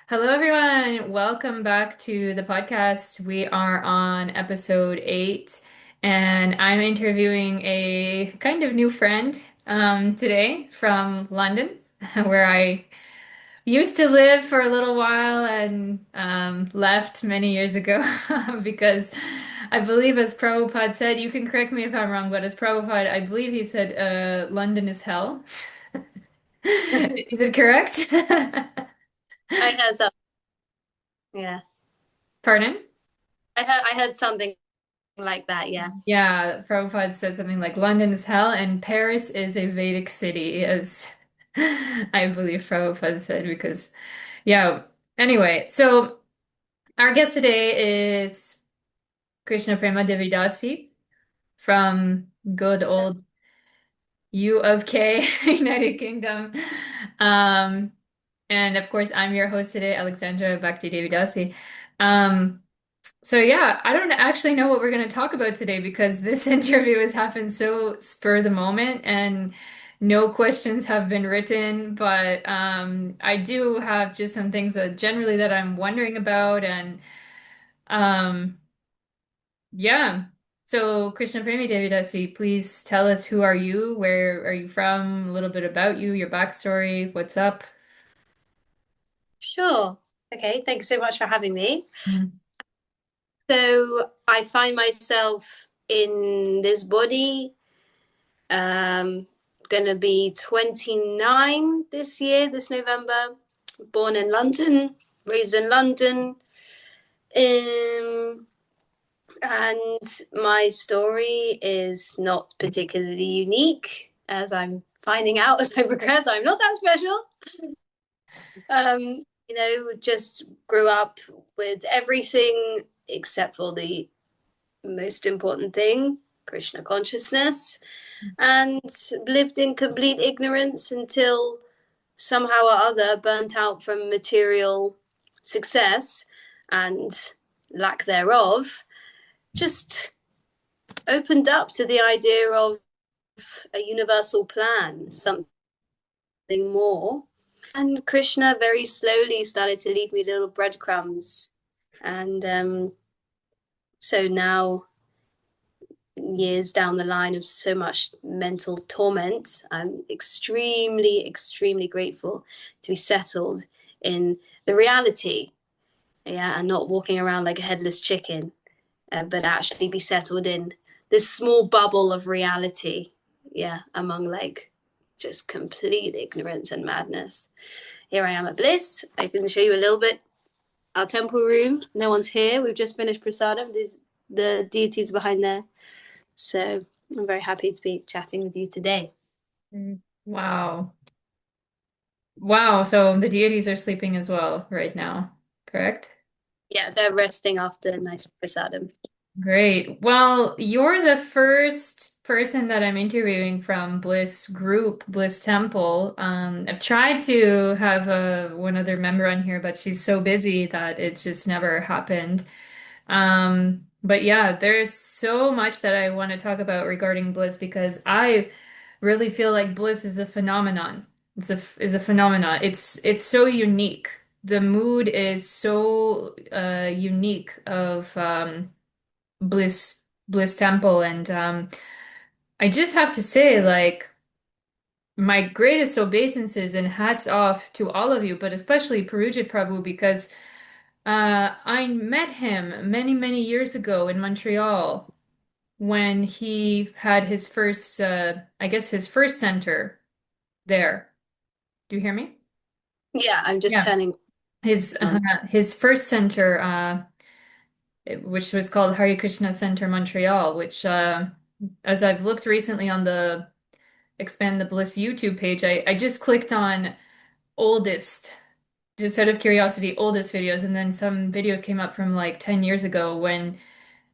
Hello, everyone. Welcome back to the podcast. We are on episode 8, and I'm interviewing a kind of new friend today from London, where I used to live for a little while and left many years ago because I believe, as Prabhupada said, you can correct me if I'm wrong, but as Prabhupada, I believe he said, London is hell. Is it correct? I heard something. Yeah, Pardon? I heard something like that. Yeah. Yeah, Prabhupada said something like London is hell and Paris is a Vedic city, as I believe Prabhupada said, because, yeah. Anyway, so our guest today is Krishna Prema Devidasi from good old U of K, United Kingdom. Um, and of course, I'm your host today, Alexandra Bhakti-Devi Dasi. Um, So yeah, I don't actually know what we're going to talk about today because this interview has happened so spur of the moment and no questions have been written, but I do have just some things that generally that I'm wondering about and um, yeah. So Krishna Premi Devi please tell us who are you, where are you from, a little bit about you, your backstory, what's up? Sure. Okay. Thanks so much for having me. Mm. So I find myself in this body. Um, gonna be 29 this year, this November. Born in London, raised in London. Um, and my story is not particularly unique, as I'm finding out as I progress. I'm not that special. Just grew up with everything except for the most important thing, Krishna consciousness, and lived in complete ignorance until somehow or other burnt out from material success and lack thereof, just opened up to the idea of a universal plan, something more. And Krishna very slowly started to leave me little breadcrumbs. And so now, years down the line of so much mental torment, I'm extremely, extremely grateful to be settled in the reality. Yeah, and not walking around like a headless chicken, but actually be settled in this small bubble of reality. Yeah, among like just complete ignorance and madness. Here I am at Bliss. I can show you a little bit. Our temple room. No one's here. We've just finished prasadam. These the deities behind there. So I'm very happy to be chatting with you today. Mm. Wow. Wow, so the deities are sleeping as well right now, correct? Yeah, they're resting after a nice prasadam. Great. Well, you're the first person that I'm interviewing from Bliss Group, Bliss Temple. I've tried to have one other member on here, but she's so busy that it's just never happened. But yeah, there's so much that I want to talk about regarding Bliss because I really feel like Bliss is a phenomenon. It's a phenomenon. It's so unique. The mood is so unique of Bliss Temple, and I just have to say, like, my greatest obeisances and hats off to all of you, but especially Purujit Prabhu because I met him many, many years ago in Montreal when he had his first, I guess, his first center there. Do you hear me? Yeah, I'm just Yeah. turning His on. his first center, which was called Hare Krishna Center Montreal, which, as I've looked recently on the Expand the Bliss YouTube page, I just clicked on oldest, just out of curiosity, oldest videos, and then some videos came up from like 10 years ago and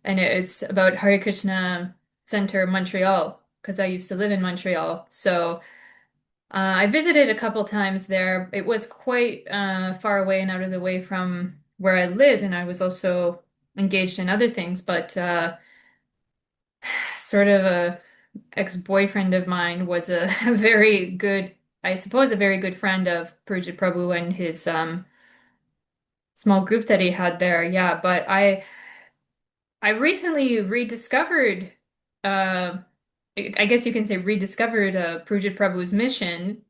it's about Hare Krishna Center Montreal, because I used to live in Montreal. So I visited a couple times there. It was quite far away and out of the way from where I lived, and I was also engaged in other things, but sort of a ex-boyfriend of mine was a, a very good, I suppose, a very good friend of Pujit Prabhu and his small group that he had there. Yeah, but I recently rediscovered, uh, I guess you can say rediscovered Pujit Prabhu's mission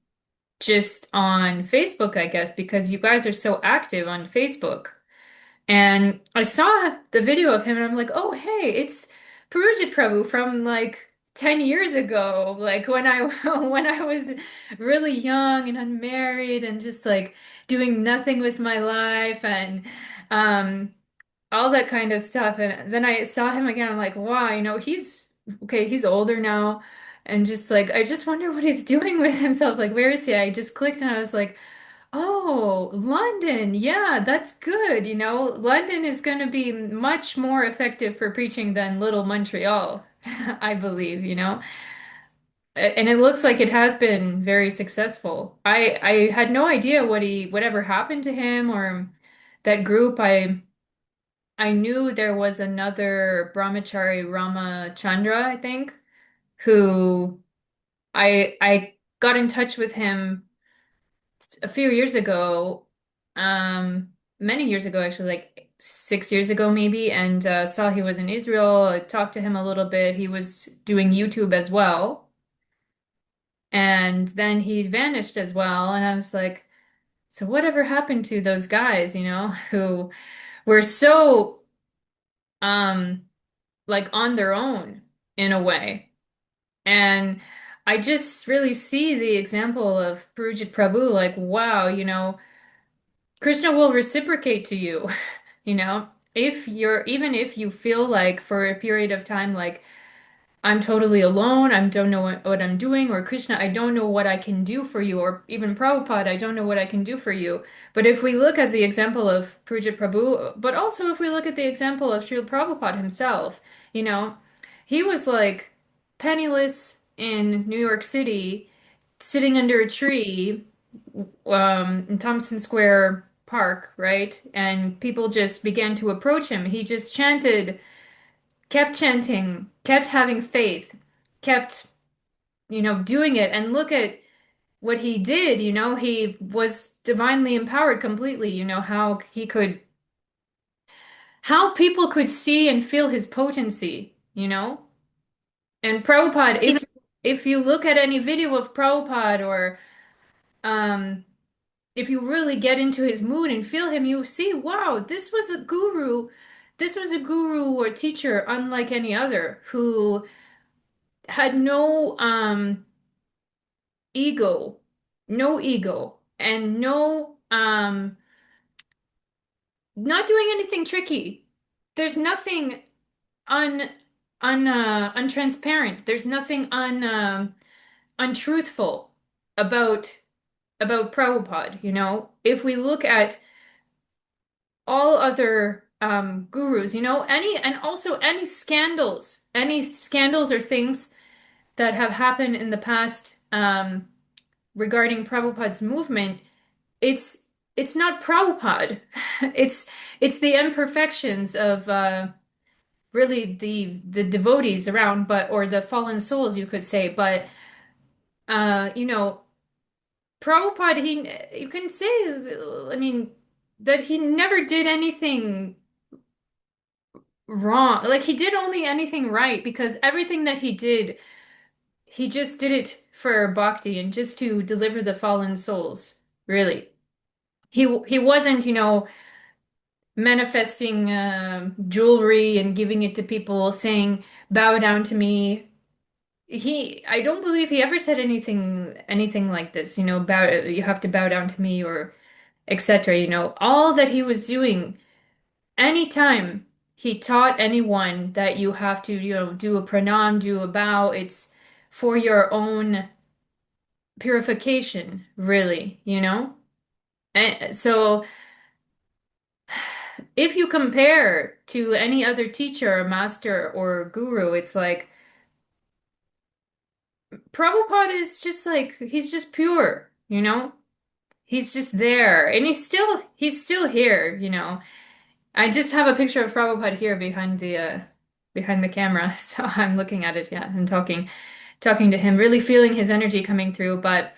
just on Facebook, I guess, because you guys are so active on Facebook. And I saw the video of him and I'm like, oh, hey, it's Pujit Prabhu from like 10 years ago, like when I when I was really young and unmarried and just like doing nothing with my life and um all that kind of stuff. And then I saw him again. I'm like, wow, he's okay, he's older now. And just like, I just wonder what he's doing with himself. Like, where is he? I just clicked and I was like, oh, London. Yeah, that's good. London is going to be much more effective for preaching than Little Montreal, I believe. And it looks like it has been very successful. I had no idea whatever happened to him or that group. I knew there was another brahmachari Ramachandra, I think, who I got in touch with him a few years ago, many years ago actually, like 6 years ago maybe, and saw he was in Israel. I talked to him a little bit. He was doing YouTube as well, and then he vanished as well. And I was like, so whatever happened to those guys, who were so um like on their own in a way. And I just really see the example of Purujit Prabhu, like, wow, Krishna will reciprocate to you, you know, even if you feel like for a period of time, like, I'm totally alone. I don't know what I'm doing, or Krishna, I don't know what I can do for you, or even Prabhupada, I don't know what I can do for you. But if we look at the example of Pujit Prabhu, but also if we look at the example of Srila Prabhupada himself, you know, he was like penniless in New York City, sitting under a tree, in Thompson Square Park, right? And people just began to approach him. He just kept chanting, kept having faith, kept, doing it. And look at what he did, he was divinely empowered completely, how people could see and feel his potency. And Prabhupada, Even if you look at any video of Prabhupada or um if you really get into his mood and feel him, you see, wow, this was a guru. This was a guru or teacher unlike any other who had ego, no ego, and no not doing anything tricky. There's nothing un untransparent. There's nothing untruthful about Prabhupada. If we look at all other gurus, and also any scandals or things that have happened in the past regarding Prabhupada's movement, it's it's not Prabhupada. It's it's the imperfections of really the devotees around, but or the fallen souls, you could say. But uh, you know, Prabhupada, you can say, I mean, that he never did anything wrong. Like he did only anything right because everything that he did, he just did it for bhakti and just to deliver the fallen souls, really. He wasn't, manifesting jewelry and giving it to people, saying, bow down to me. I don't believe he ever said anything like this, you have to bow down to me or etc. All that he was doing anytime he taught anyone that you have to, do a pranam, do a bow, it's for your own purification, really. And so if you compare to any other teacher or master or guru, it's like Prabhupada is just like he's just pure. He's just there and he's still here. I just have a picture of Prabhupada here behind the camera, so I'm looking at it, yeah, and talking to him, really feeling his energy coming through. But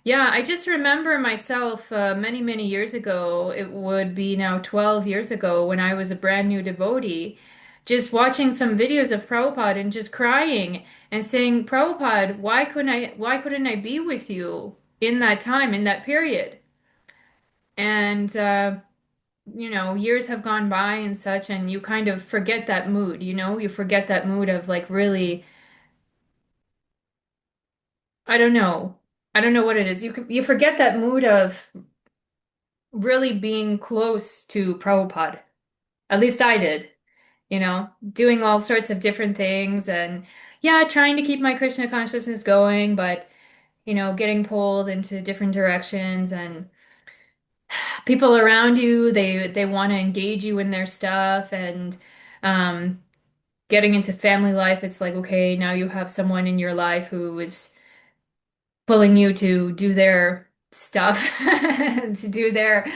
Yeah, I just remember myself many, many years ago. It would be now 12 years ago when I was a brand new devotee, just watching some videos of Prabhupada and just crying and saying, Prabhupada, why couldn't I be with you in that time, in that period? And years have gone by and such, and you kind of forget that mood, you forget that mood of like really, I don't know. I don't know what it is. You forget that mood of really being close to Prabhupada. At least I did, doing all sorts of different things and yeah, trying to keep my Krishna consciousness going, but getting pulled into different directions and people around you, they want to engage you in their stuff and um getting into family life, it's like, okay, now you have someone in your life who is pulling you to do their stuff, to do their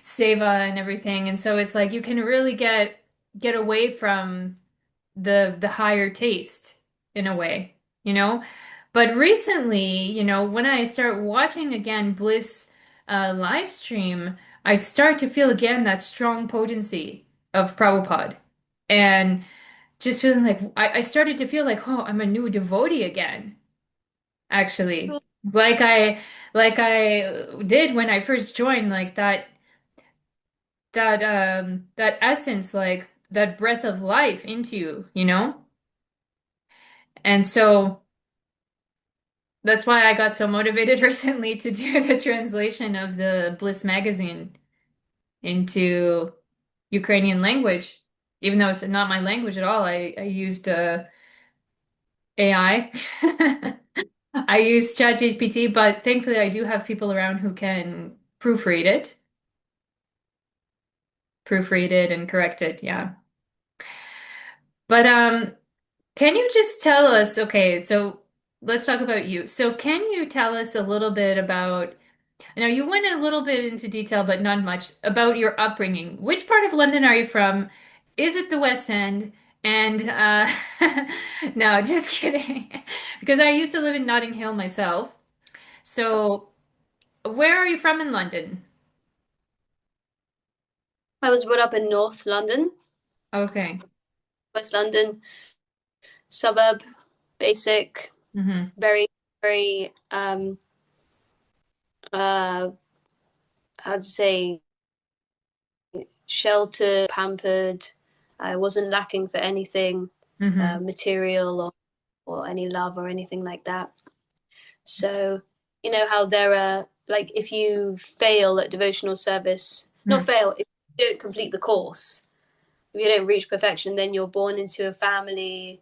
seva and everything. And so it's like you can really get away from the higher taste in a way, you know? But recently, when I start watching again Bliss live stream, I start to feel again that strong potency of Prabhupada. And just feeling like I started to feel like, oh, I'm a new devotee again, actually. Like I did when I first joined, like that essence, like that breath of life into you, you know? And so that's why I got so motivated recently to do the translation of the Bliss magazine into Ukrainian language. Even though it's not my language at all, I used AI. I use ChatGPT, but thankfully I do have people around who can proofread it and correct it. Yeah. But can you just tell us, okay, so let's talk about you. So can you tell us a little bit about, now you went a little bit into detail, but not much about your upbringing. Which part of London are you from? Is it the West End? And no, just kidding. Because I used to live in Notting Hill myself. So where are you from in London? I was brought up in North London, Okay. West London, suburb, basic, Hmm. very, very, uh, how to say, sheltered, pampered. I wasn't lacking for anything Hmm. material or any love or anything like that. So, you know how there are, like, if you fail at devotional service, not Hmm. fail, if you don't complete the course, if you don't reach perfection, then you're born into a family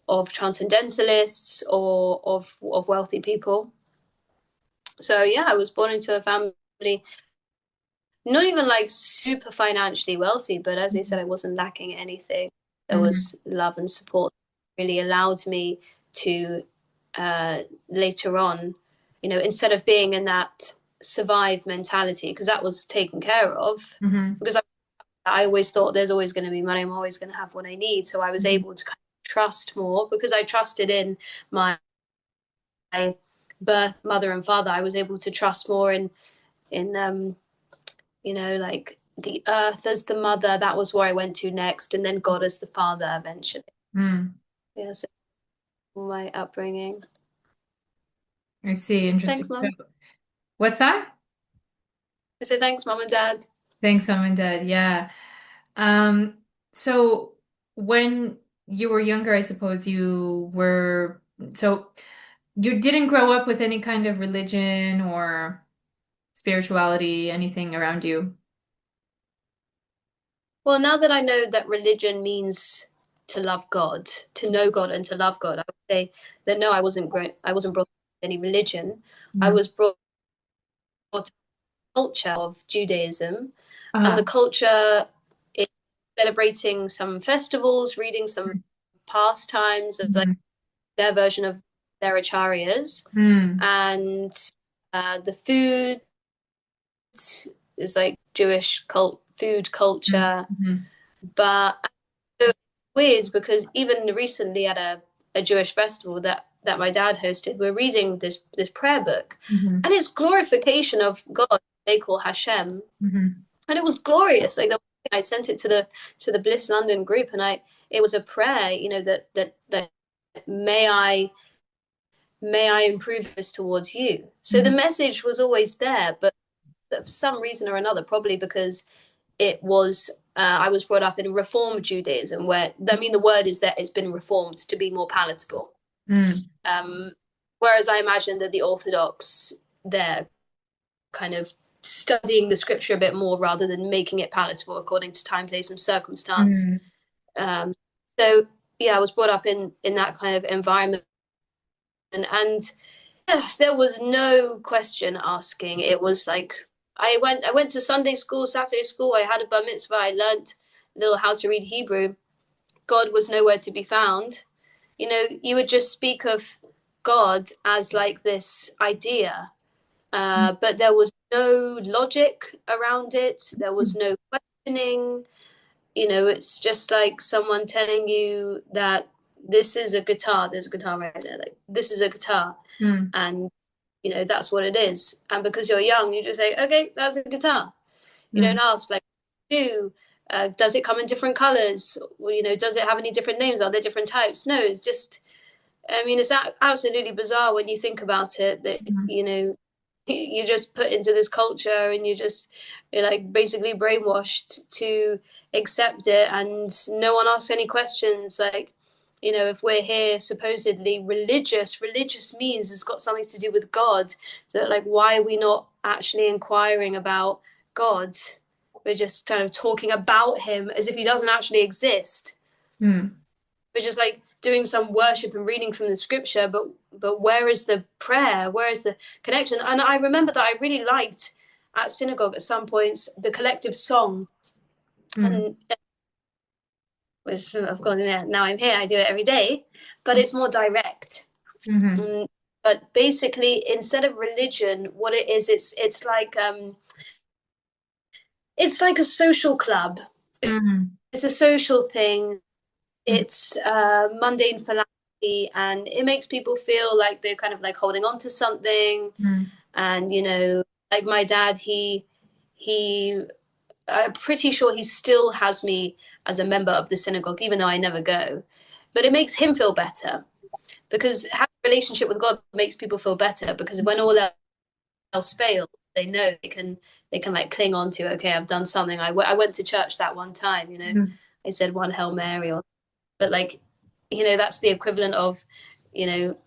of transcendentalists or of wealthy people. So yeah, I was born into a family, not even like super financially wealthy, but as I said, I wasn't lacking anything. There Hmm. was love and support that really allowed me to later on, instead of being in that survive mentality, because that was taken care of, Hmm. because I always thought there's always going to be money, I'm always going to have what I need. So I was Hmm. able to kind of trust more because I trusted in my birth mother and father. I was able to trust more in like the earth as the mother. That was where I went to next, and then God as the father eventually. Hmm. Yeah, so my upbringing. I see. Interesting. Thanks, So, mom. what's that? I say thanks, mom and dad. Thanks, Mom and Dad. Yeah. Um, so when you were younger, I suppose so you didn't grow up with any kind of religion or spirituality, anything around you. Well, now that I know that religion means to love God, to know God and to love God, I would say that no, I wasn't brought up with any religion. I Mm. was brought up culture of Judaism, and Ah. the culture is celebrating some festivals, reading some pastimes of like Mm-hmm. their version of their acharyas, Mm. and the food is like Jewish food culture, Mm-hmm. but so it's weird because even recently at a Jewish festival that that my dad hosted, we're reading this prayer book, Mm-hmm. and it's glorification of God. They call Hashem, Mm-hmm. and it was glorious. Like I sent it to the BLISS London group, and it was a prayer, that may I improve this towards you. So the Mm-hmm. message was always there, but for some reason or another, probably because it was I was brought up in Reformed Judaism, where the word is that it's been reformed to be more palatable. Mm. Whereas I imagine that the Orthodox, they're kind of studying the scripture a bit more rather than making it palatable according to time, place, and circumstance. Mm. Um, so yeah, I was brought up in that kind of environment, and there was no question asking. It was like I went to Sunday school, Saturday school. I had a bar mitzvah. I learnt a little how to read Hebrew. God was nowhere to be found. You would just speak of God as like this idea, but there was no logic around it. There was no questioning. It's just like someone telling you that this is a guitar. There's a guitar right there. Like, this is a guitar, Mm. and that's what it is. And because you're young, you just say, okay, that's a guitar. You don't Mm. ask, like, do does it come in different colors? Does it have any different names? Are there different types? No, it's just, it's absolutely bizarre when you think about it, that Mm. you just put into this culture, and you're like basically brainwashed to accept it, and no one asks any questions. Like, if we're here supposedly religious means it's got something to do with God. So like, why are we not actually inquiring about God? We're just kind of talking about him as if he doesn't actually exist. Mm. We're just like doing some worship and reading from the scripture, but where is the prayer? Where is the connection? And I remember that I really liked at synagogue at some points the collective song, Mm. and which I've gone there. Now I'm here. I do it every day, but it's more direct. Mm-hmm. Mm, but basically, instead of religion, what it is, it's like a social club. Mm. It's a social thing. Mm. It's mundane philanthropy, and it makes people feel like they're kind of like holding on to something. Mm. And like my dad, he I'm pretty sure he still has me as a member of the synagogue, even though I never go. But it makes him feel better, because having a relationship with God makes people feel better, because when all else fails, they know they can like cling on to, okay, I've done something. I went to church that one time, Mm. I said one Hail Mary, but like, that's the equivalent of, you know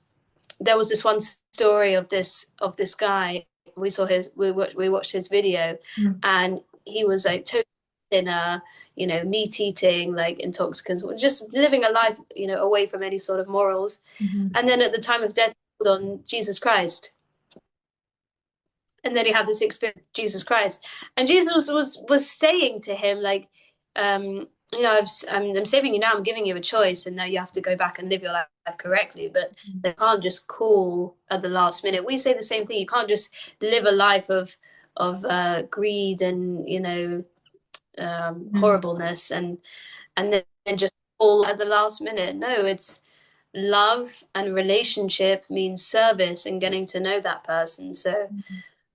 there was this one story of this guy. We watched his video, Mm. and he was like totally thinner, meat eating, like intoxicants, just living a life, away from any sort of morals. Mm. And then at the time of death, he called on Jesus Christ, and then he had this experience with Jesus Christ, and Jesus was saying to him, like, I'm saving you now. I'm giving you a choice, and now you have to go back and live your life correctly. But they can't just call at the last minute. We say the same thing. You can't just live a life of greed and Mm. horribleness, and then just call at the last minute. No, it's love, and relationship means service and getting to know that person. So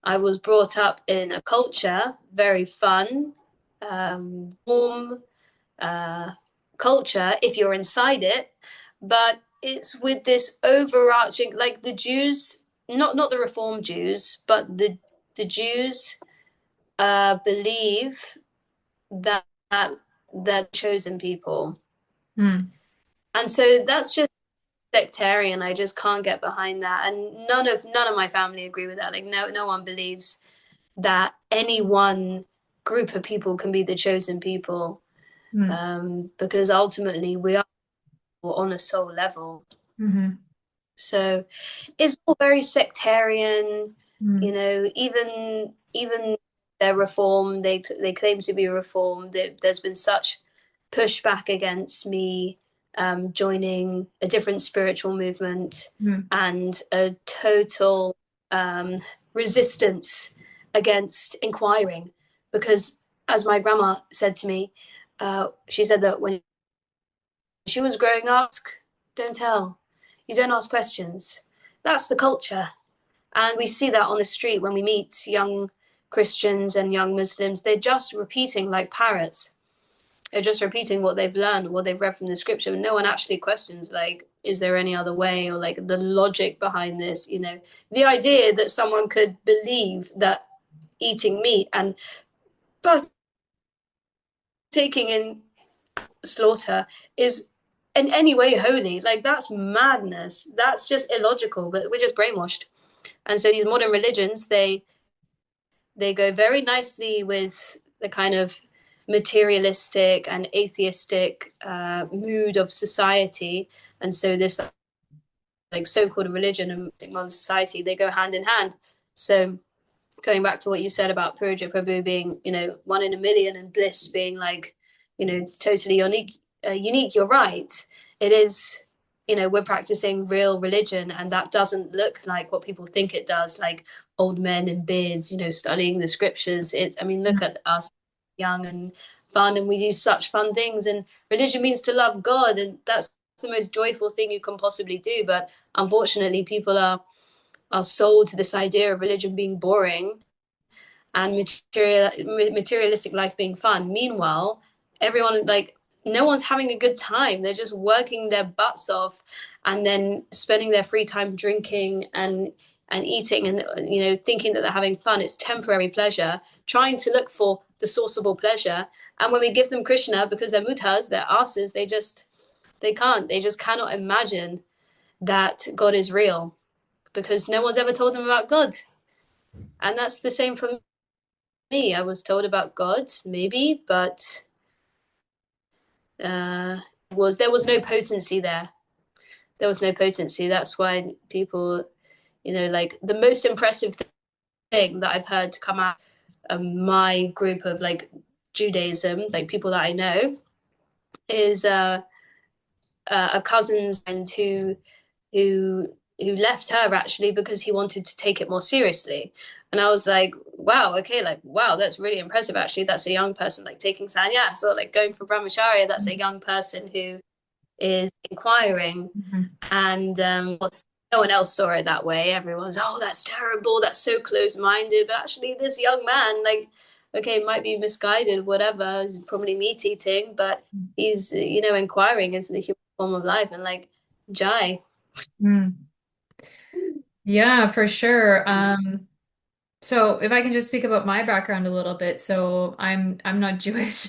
I was brought up in a culture, very fun, warm culture if you're inside it, but it's with this overarching, like the Jews, not the Reformed Jews, but the Jews believe that they're chosen people, Mm. and so that's just sectarian. I just can't get behind that, and none of my family agree with that. Like, no one believes that any one group of people can be the chosen people, Mm. because ultimately we are on a soul level. Mm. So it's all very sectarian, Mm. even their reform, they claim to be reformed. There's been such pushback against me joining a different spiritual movement, Mm. and a total resistance against inquiring, because, as my grandma said to me, she said that when she was growing up, don't tell. You don't ask questions. That's the culture. And we see that on the street when we meet young Christians and young Muslims. They're just repeating like parrots. They're just repeating what they've learned, what they've read from the scripture. No one actually questions, like, is there any other way, or like the logic behind this? You know, the idea that someone could believe that eating meat and partaking in slaughter is in any way holy, like that's madness. That's just illogical. But we're just brainwashed. And so these modern religions, they go very nicely with the kind of materialistic and atheistic mood of society. And so this like so-called religion and modern society, they go hand in hand. So going back to what you said about Puja Prabhu being, you know, 1 in a million, and bliss being like, you know, totally unique. You're right. It is, you know, we're practicing real religion, and that doesn't look like what people think it does, like old men in beards, you know, studying the scriptures. It's, I mean, look at us, young and fun, and we do such fun things. And religion means to love God, and that's the most joyful thing you can possibly do. But unfortunately, people are sold to this idea of religion being boring and materialistic life being fun. Meanwhile, everyone, like, no one's having a good time. They're just working their butts off and then spending their free time drinking and eating, and you know, thinking that they're having fun. It's temporary pleasure, trying to look for the source of all pleasure. And when we give them Krishna, because they're mutas, they're asses, they just cannot imagine that God is real, because no one's ever told them about God. And that's the same for me. I was told about God, maybe, but there was no potency there. There was no potency. That's why people, you know, like the most impressive thing that I've heard to come out of my group of like Judaism, like people that I know, is a cousin's friend who left her actually because he wanted to take it more seriously. And I was like, wow, okay, like, wow, that's really impressive. Actually, that's a young person like taking sannyas or like going for brahmacharya. That's a young person who is inquiring. Mhm. And no one else saw it that way. Everyone's, oh, that's terrible. That's so close-minded. But actually, this young man, like, okay, might be misguided, whatever. He's probably meat eating, but he's, you know, inquiring is the human form of life. And like, Jai. Mm. Yeah, for sure. So if I can just speak about my background a little bit. So I'm not Jewish.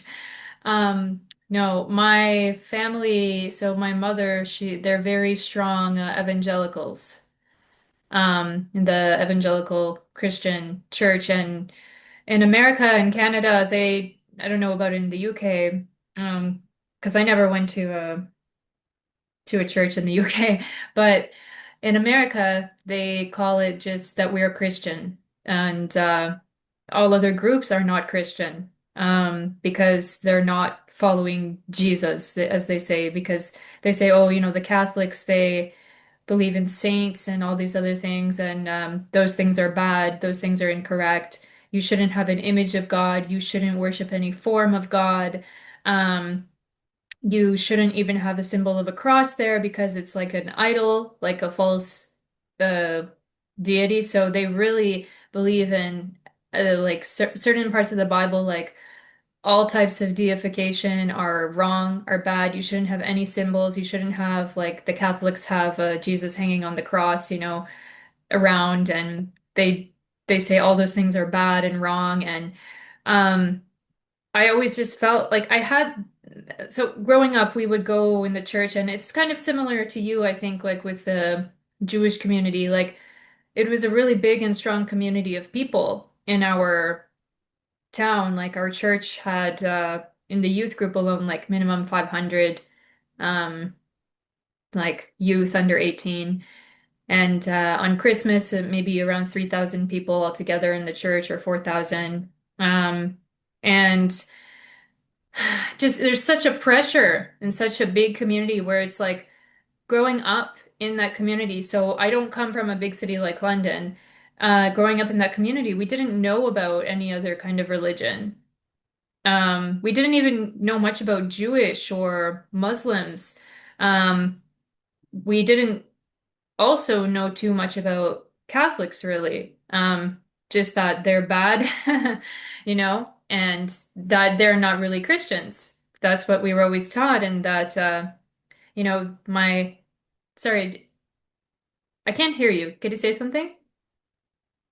No, my family, so my mother, they're very strong evangelicals. In the evangelical Christian church, and in America and Canada, I don't know about in the UK, because I never went to a church in the UK, but in America, they call it just that we're Christian, and all other groups are not Christian, because they're not following Jesus, as they say, because they say, oh, you know, the Catholics, they believe in saints and all these other things, and those things are bad, those things are incorrect. You shouldn't have an image of God. You shouldn't worship any form of God. Um, you shouldn't even have a symbol of a cross there because it's like an idol, like a false uh, deity. So they really believe in like certain parts of the Bible, like all types of deification are wrong, are bad. You shouldn't have any symbols. You shouldn't have like the Catholics have Jesus hanging on the cross, you know, around, and they say all those things are bad and wrong. And um, I always just felt like I had so growing up, we would go in the church, and it's kind of similar to you, I think, like with the Jewish community. Like it was a really big and strong community of people in our town. Like our church had in the youth group alone, like minimum 500 um like youth under 18. And on Christmas, maybe around 3,000 people altogether in the church, or 4,000. And just there's such a pressure in such a big community where it's like growing up in that community. So I don't come from a big city like London. Growing up in that community, we didn't know about any other kind of religion. We didn't even know much about Jewish or Muslims. Um, we didn't. also know too much about Catholics, really. Just that they're bad, and that they're not really Christians. That's what we were always taught, and that, sorry, I can't hear you. Could you say something?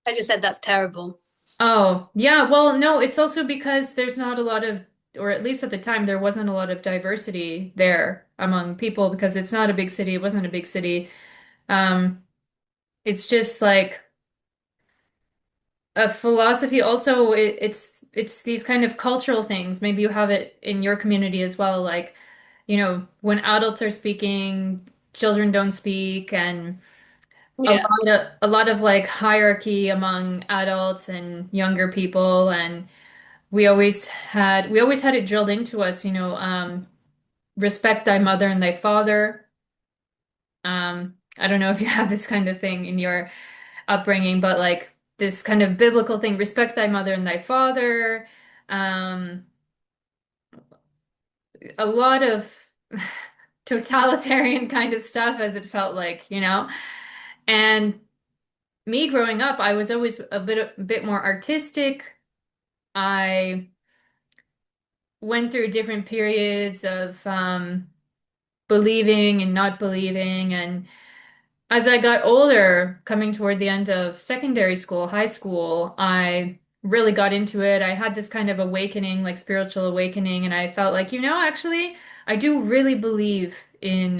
I just said that's terrible. Oh, yeah. Well, no, it's also because there's not a lot of, or at least at the time, there wasn't a lot of diversity there among people because it's not a big city. It wasn't a big city. Um, it's just like a philosophy. Also, it's these kind of cultural things. Maybe you have it in your community as well. Like, when adults are speaking, children don't speak, and Yeah. a lot of like hierarchy among adults and younger people, and we always had it drilled into us, respect thy mother and thy father. I don't know if you have this kind of thing in your upbringing, but like this kind of biblical thing, respect thy mother and thy father. Um, a lot of totalitarian kind of stuff as it felt like. And me growing up, I was always a bit more artistic. I went through different periods of believing and not believing. And as I got older, coming toward the end of secondary school, high school, I really got into it. I had this kind of awakening, like spiritual awakening, and I felt like, actually, I do really believe in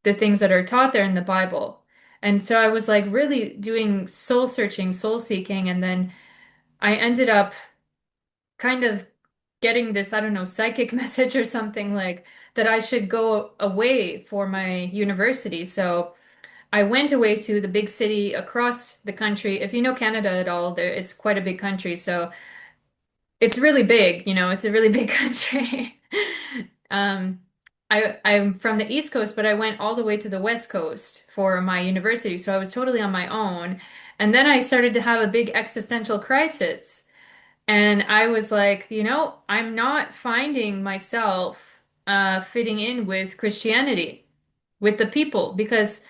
the things that are taught there in the Bible. And so I was like really doing soul searching, soul seeking, and then I ended up kind of getting this, I don't know, psychic message or something like that I should go away for my university. So I went away to the big city across the country. If you know Canada at all, it's quite a big country. So it's really big, it's a really big country. Um, I'm from the East Coast, but I went all the way to the West Coast for my university. So I was totally on my own. And then I started to have a big existential crisis. And I was like, I'm not finding myself fitting in with Christianity, with the people, because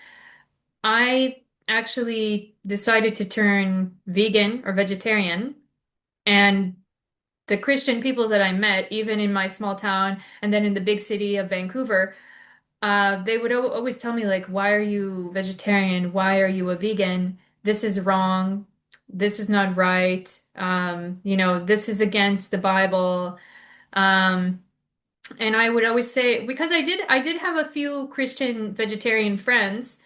I actually decided to turn vegan or vegetarian. And the Christian people that I met, even in my small town and then in the big city of Vancouver, they would always tell me, like, why are you vegetarian? Why are you a vegan? This is wrong. This is not right. This is against the Bible. Um, and I would always say, because I did have a few Christian vegetarian friends,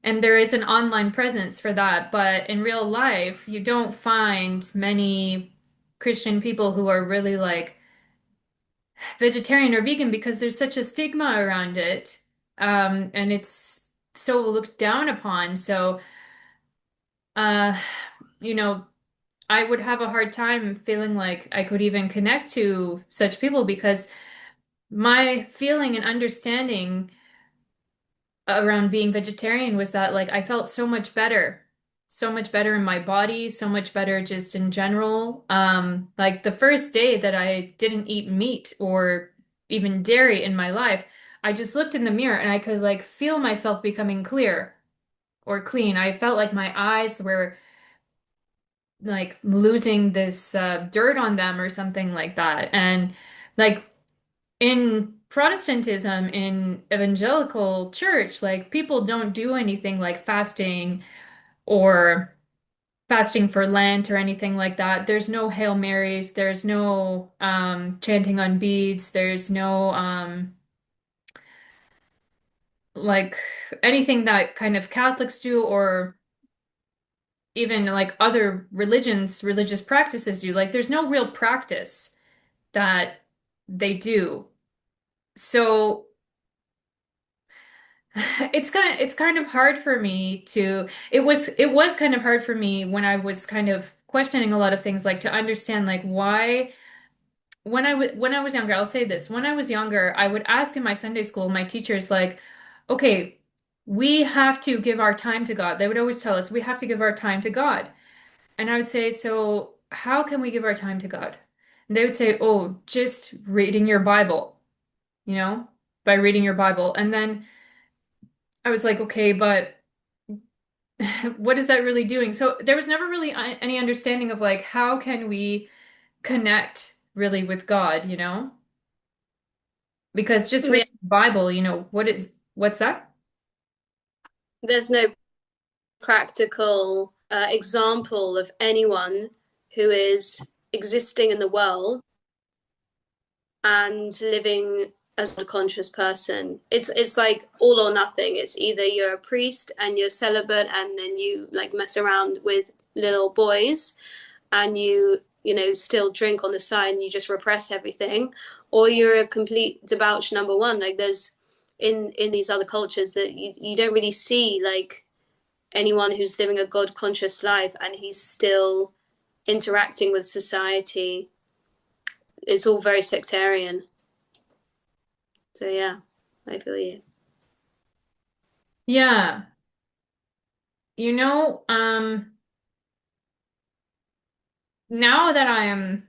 and there is an online presence for that, but in real life, you don't find many Christian people who are really like vegetarian or vegan because there's such a stigma around it. And it's so looked down upon. So, uh, you know, I would have a hard time feeling like I could even connect to such people because my feeling and understanding around being vegetarian was that like I felt so much better in my body, so much better just in general. Like the first day that I didn't eat meat or even dairy in my life, I just looked in the mirror and I could like feel myself becoming clear or clean. I felt like my eyes were like losing this dirt on them or something like that. And like in Protestantism, in evangelical church, like people don't do anything like fasting or fasting for Lent or anything like that. There's no Hail Marys, there's no chanting on beads, there's no like anything that kind of Catholics do or even like other religions, religious practices do. Like there's no real practice that they do. So it's kind of hard for me to it was kind of hard for me when I was kind of questioning a lot of things like to understand like why when I was younger, I'll say this, when I was younger, I would ask in my Sunday school my teachers like, okay, we have to give our time to God. They would always tell us we have to give our time to God. And I would say, so how can we give our time to God? And they would say, oh, just reading your Bible, you know, by reading your Bible. And then I was like, okay, but what is that really doing? So there was never really any understanding of like how can we connect really with God, you know? Because just Yeah, reading the Bible, what's that? there's no practical example of anyone who is existing in the world and living as a conscious person. It's like all or nothing. It's either you're a priest and you're celibate and then you like mess around with little boys and you still drink on the side and you just repress everything, or you're a complete debauch number one. Like there's in these other cultures that you don't really see like anyone who's living a God conscious life and he's still interacting with society. It's all very sectarian. So yeah, I feel you. Yeah. You know, now that I am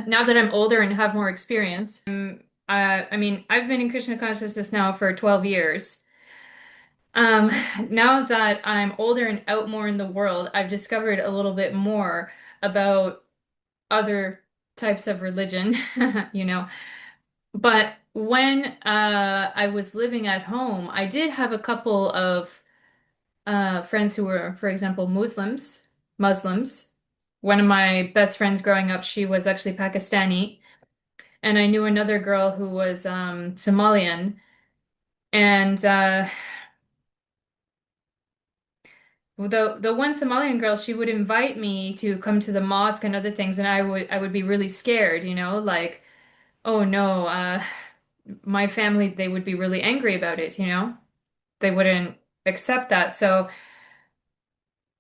now that I'm older and have more experience, I mean, I've been in Krishna consciousness now for 12 years. Um, now that I'm older and out more in the world, I've discovered a little bit more about other types of religion, you know. But when I was living at home, I did have a couple of friends who were, for example, Muslims. One of my best friends growing up, she was actually Pakistani, and I knew another girl who was Somalian. And the one Somalian girl, she would invite me to come to the mosque and other things, and I would be really scared, like, oh no, my family, they would be really angry about it, you know? They wouldn't accept that. So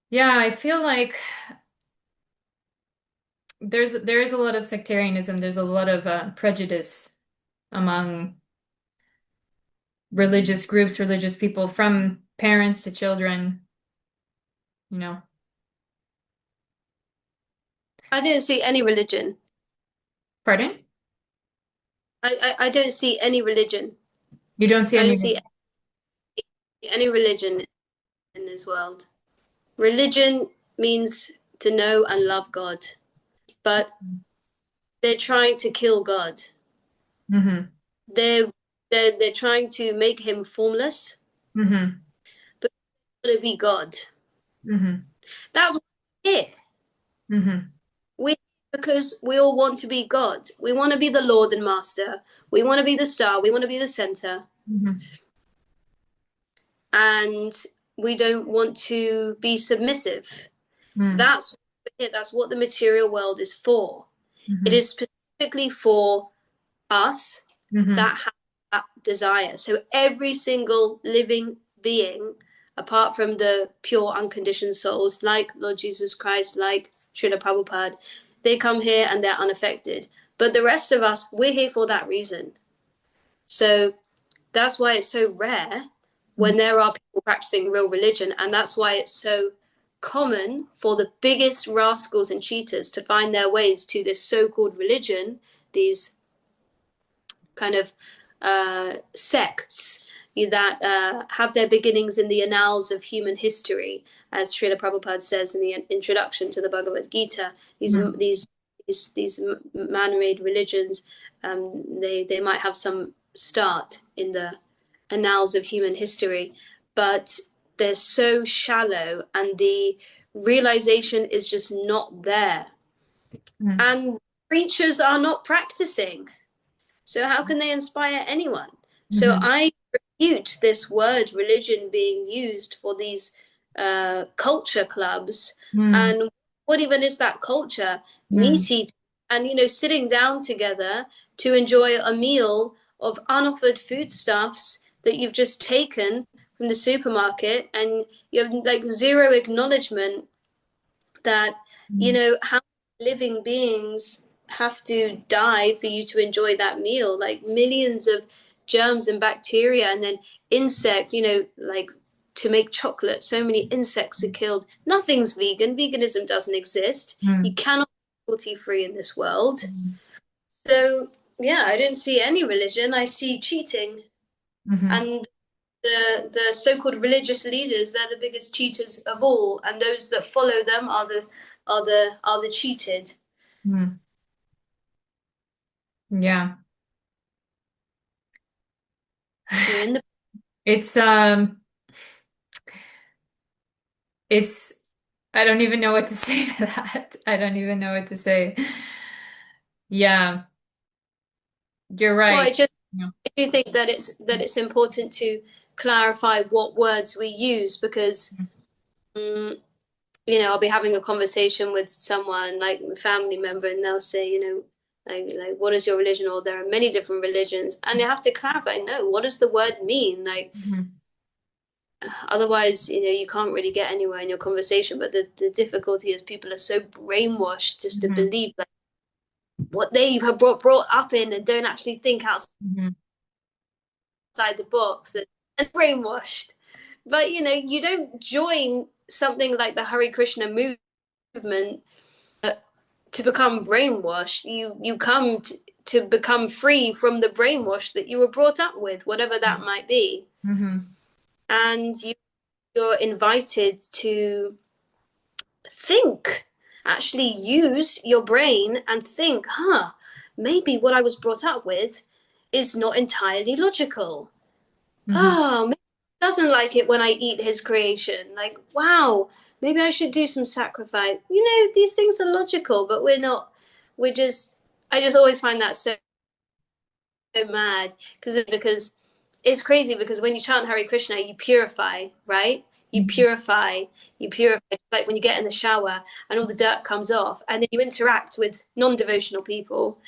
yeah, I feel like there is a lot of sectarianism. There's a lot of prejudice among religious groups, religious people, from parents to children, you know. I didn't see any religion. Pardon? I don't see any religion. You don't see I any. don't see any religion in this world. Religion means to know and love God, but they're trying to kill God. Mm-hmm. They're they're trying to make him formless, Mm-hmm. but to be God. Mm-hmm. That's what we're here. Mm-hmm. We because we all want to be God. We want to be the Lord and Master. We want to be the star. We want to be the center, Mm-hmm. and we don't want to be submissive. That's it. That's what the material world is for. It Mm-hmm. is specifically for us Mm-hmm. that have that desire. So every single living being, apart from the pure unconditioned souls, like Lord Jesus Christ, like Srila Prabhupada, they come here and they're unaffected. But the rest of us, we're here for that reason. So that's why it's so rare when there are people practicing real religion, and that's why it's so common for the biggest rascals and cheaters to find their ways to this so-called religion, these kind of sects that have their beginnings in the annals of human history, as Srila Prabhupada says in the introduction to the Bhagavad Gita. Mm-hmm. These man-made religions, they might have some start in the annals of human history, but they're so shallow, and the realization is just not there. Mm-hmm. And preachers are not practicing. So how can they inspire anyone? So Mm-hmm. I refute this word religion being used for these culture clubs. Mm-hmm. And what even is that culture? Mm-hmm. Meat eating and sitting down together to enjoy a meal of unoffered foodstuffs that you've just taken from the supermarket, and you have like zero acknowledgement that how living beings have to die for you to enjoy that meal, like millions of germs and bacteria, and then insects, like to make chocolate so many insects are killed. Nothing's veganism doesn't exist. You cannot be cruelty free in this world. So yeah, I don't see any religion, I see cheating. Mm-hmm. And the so-called religious leaders, they're the biggest cheaters of all, and those that follow them are the cheated. Mm. Yeah. You're in the It's it's I don't even know what to say to that. I don't even know what to say. Yeah, you're well. right. Yeah. I do think that it's important to clarify what words we use because um, I'll be having a conversation with someone like a family member, and they'll say, like what is your religion? Or there are many different religions, and you have to clarify. No, what does the word mean? Like Mhm. otherwise, you can't really get anywhere in your conversation. But the difficulty is people are so brainwashed just to Mhm. believe like what they have brought up in and don't actually think outside Mhm. the box and brainwashed. But you don't join something like the Hare Krishna movement to become brainwashed. You come to become free from the brainwash that you were brought up with, whatever that might be. Mhm. And you're invited to think, actually use your brain and think, maybe what I was brought up with is not entirely logical. Mhm. Oh, maybe he doesn't like it when I eat his creation. Like, wow, maybe I should do some sacrifice. These things are logical, but we're not. We're just. I just always find that so mad because it's crazy because when you chant Hare Krishna, you purify, right? You Mhm. purify, you purify. Like when you get in the shower and all the dirt comes off, and then you interact with non-devotional people,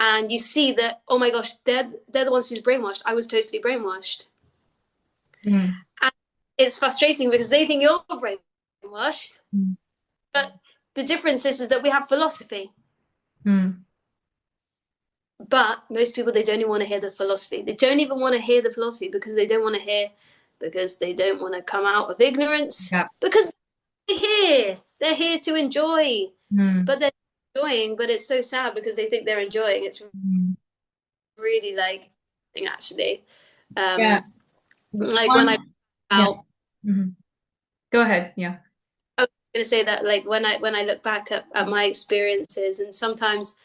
and you see that, oh my gosh, they're the ones who's brainwashed. I was totally brainwashed. Mhm. And it's frustrating because they think you're brainwashed, Mhm. but the difference is that we have philosophy. Mhm. But most people, they don't even want to hear the philosophy. They don't even want to hear the philosophy because they don't want to come out of ignorance Yeah. because they're here to enjoy, Mhm. but they're enjoying. But it's so sad because they think they're enjoying. It's Mhm. really like actually, Yeah. like when I One. Yeah. out Mhm. Go ahead. Yeah. I was going to say that like when I look back at my experiences, and sometimes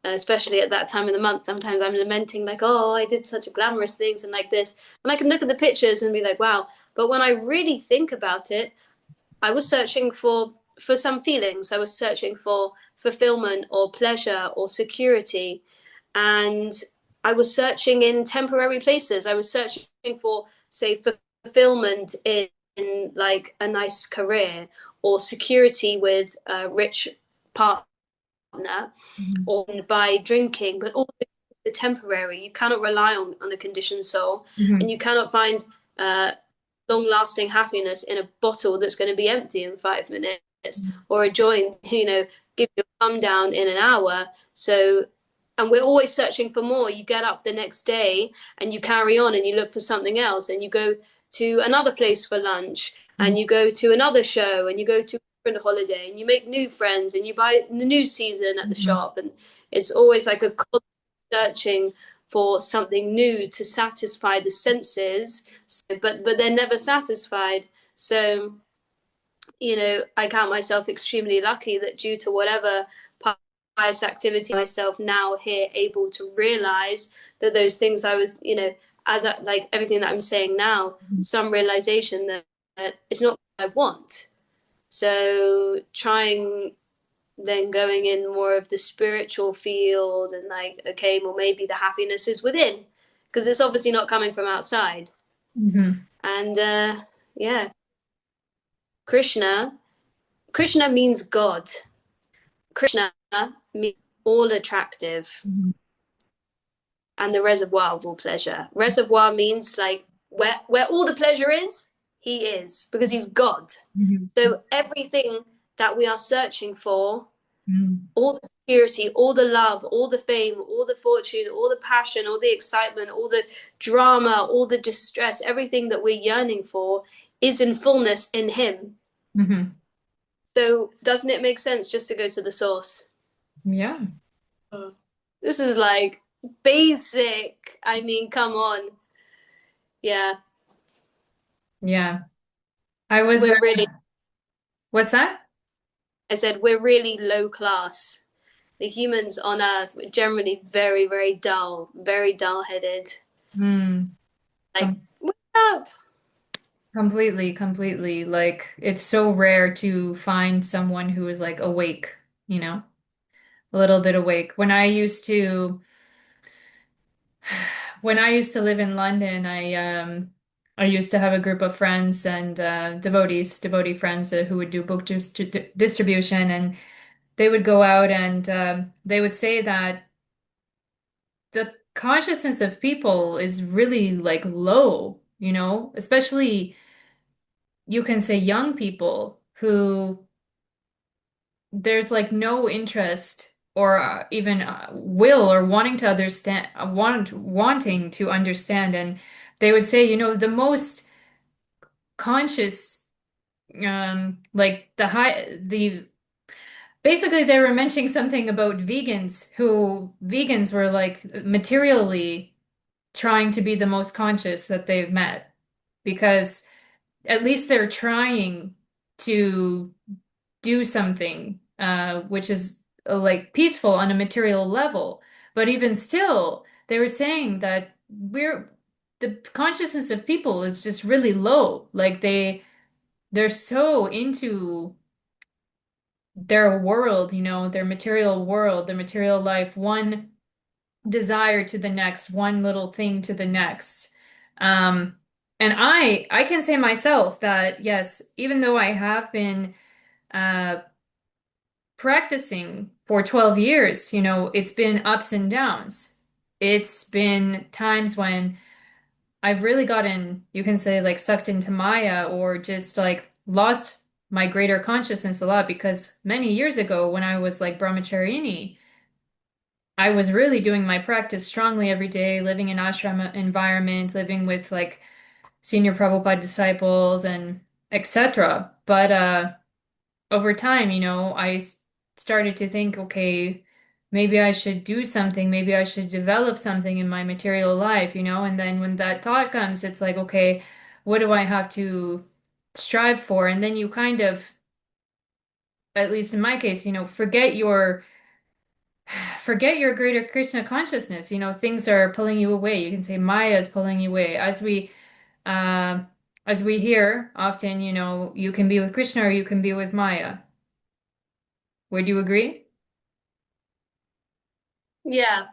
especially at that time of the month, sometimes I'm lamenting like, oh, I did such glamorous things and like this, and I can look at the pictures and be like, wow. But when I really think about it, I was searching for some feelings. I was searching for fulfillment or pleasure or security, and I was searching in temporary places. I was searching for, say, fulfillment in like a nice career or security with a rich partner Mhm. or by drinking, but all the temporary. You cannot rely on a conditioned soul, and Mhm. you cannot find uh, long lasting happiness in a bottle that's going to be empty in 5 minutes, or a joint, give you a come down in an hour. So, and we're always searching for more. You get up the next day and you carry on and you look for something else, and you go to another place for lunch, and Mhm. you go to another show, and you go to a holiday, and you make new friends, and you buy the new season at the Mhm. shop. And it's always like a constant searching for something new to satisfy the senses, but they're never satisfied. So I count myself extremely lucky that due to whatever pious activity myself now here able to realize that those things I was like everything that I'm saying now, some realization that it's not what I want. So trying then going in more of the spiritual field and like, okay, well, maybe the happiness is within because it's obviously not coming from outside. Mhm. And yeah, krishna krishna means God. Krishna means all attractive Mhm. and the reservoir of all pleasure. Reservoir means like where all the pleasure is, he is, because he's God. Mhm. So everything that we are searching for, Mhm. all the security, all the love, all the fame, all the fortune, all the passion, all the excitement, all the drama, all the distress, everything that we're yearning for is in fullness in him. Mhm. So doesn't it make sense just to go to the source? Yeah. This is like basic. I mean, come on. Yeah. Yeah. I was, We're really, what's that? I said, we're really low class. The humans on Earth were generally very, very dull headed. Hmm. Like, wake up! Completely, completely. Like it's so rare to find someone who is like awake, you know, a little bit awake. When I used to live in London, I used to have a group of friends and devotee friends who would do book distribution, and they would go out and they would say that the consciousness of people is really like low, you know, especially you can say young people who there's like no interest or even will or wanting to understand, wanting to understand. And they would say, you know, the most conscious, like the basically they were mentioning something about vegans who vegans were like materially trying to be the most conscious that they've met because at least they're trying to do something which is like peaceful on a material level. But even still, they were saying that the consciousness of people is just really low. Like they're so into their world, you know, their material world, their material life, one desire to the next, one little thing to the next. Um, and I can say myself that yes, even though I have been uh practicing for 12 years, you know, it's been ups and downs. It's been times when I've really gotten, you can say, like sucked into Maya or just like lost my greater consciousness a lot because many years ago when I was like brahmacharini, I was really doing my practice strongly every day, living in ashram environment, living with like senior Prabhupada disciples and etc. But over time, you know, started to think, okay, maybe I should do something, maybe I should develop something in my material life, you know, and then when that thought comes, it's like, okay, what do I have to strive for? And then you kind of, at least in my case, you know, forget your greater Krishna consciousness. You know, things are pulling you away. You can say Maya is pulling you away. Uh, as we hear often, you know, you can be with Krishna or you can be with Maya. Would you agree? Yeah.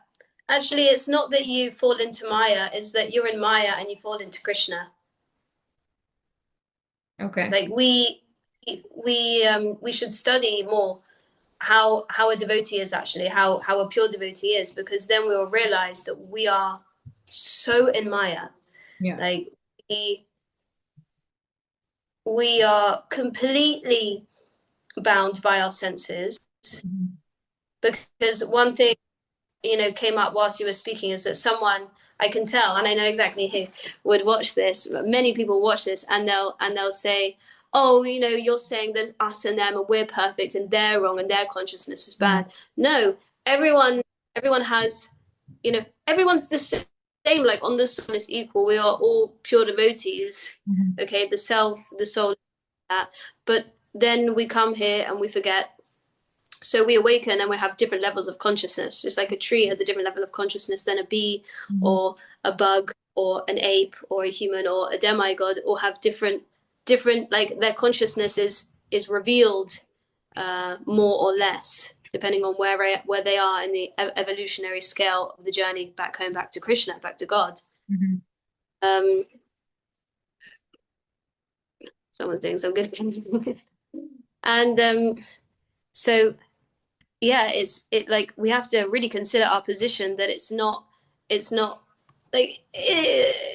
Actually, it's not that you fall into Maya, it's that you're in Maya and you fall into Krishna. Okay. Like we should study more how a devotee is actually, how a pure devotee is, because then we will realize that we are so in Maya. Yeah. Like we we are completely bound by our senses. Mhm. Because one thing, came up whilst you were speaking is that someone, I can tell, and I know exactly who would watch this, but many people watch this and they'll say, oh, you're saying that us and them and we're perfect and they're wrong and their consciousness is Mhm. bad. No, everyone has, everyone's the same, like on the sun is equal. We are all pure devotees. Mhm. Okay, the self, the soul, that. But then we come here and we forget, so we awaken and we have different levels of consciousness. Just like a tree has a different level of consciousness than a bee Mhm. or a bug or an ape or a human or a demigod, all have different, like their consciousness is revealed more or less depending on where they are in the evolutionary scale of the journey back home, back to Krishna, back to God. Mhm. Um, Someone's doing some good. And so yeah, it like we have to really consider our position, that it's not like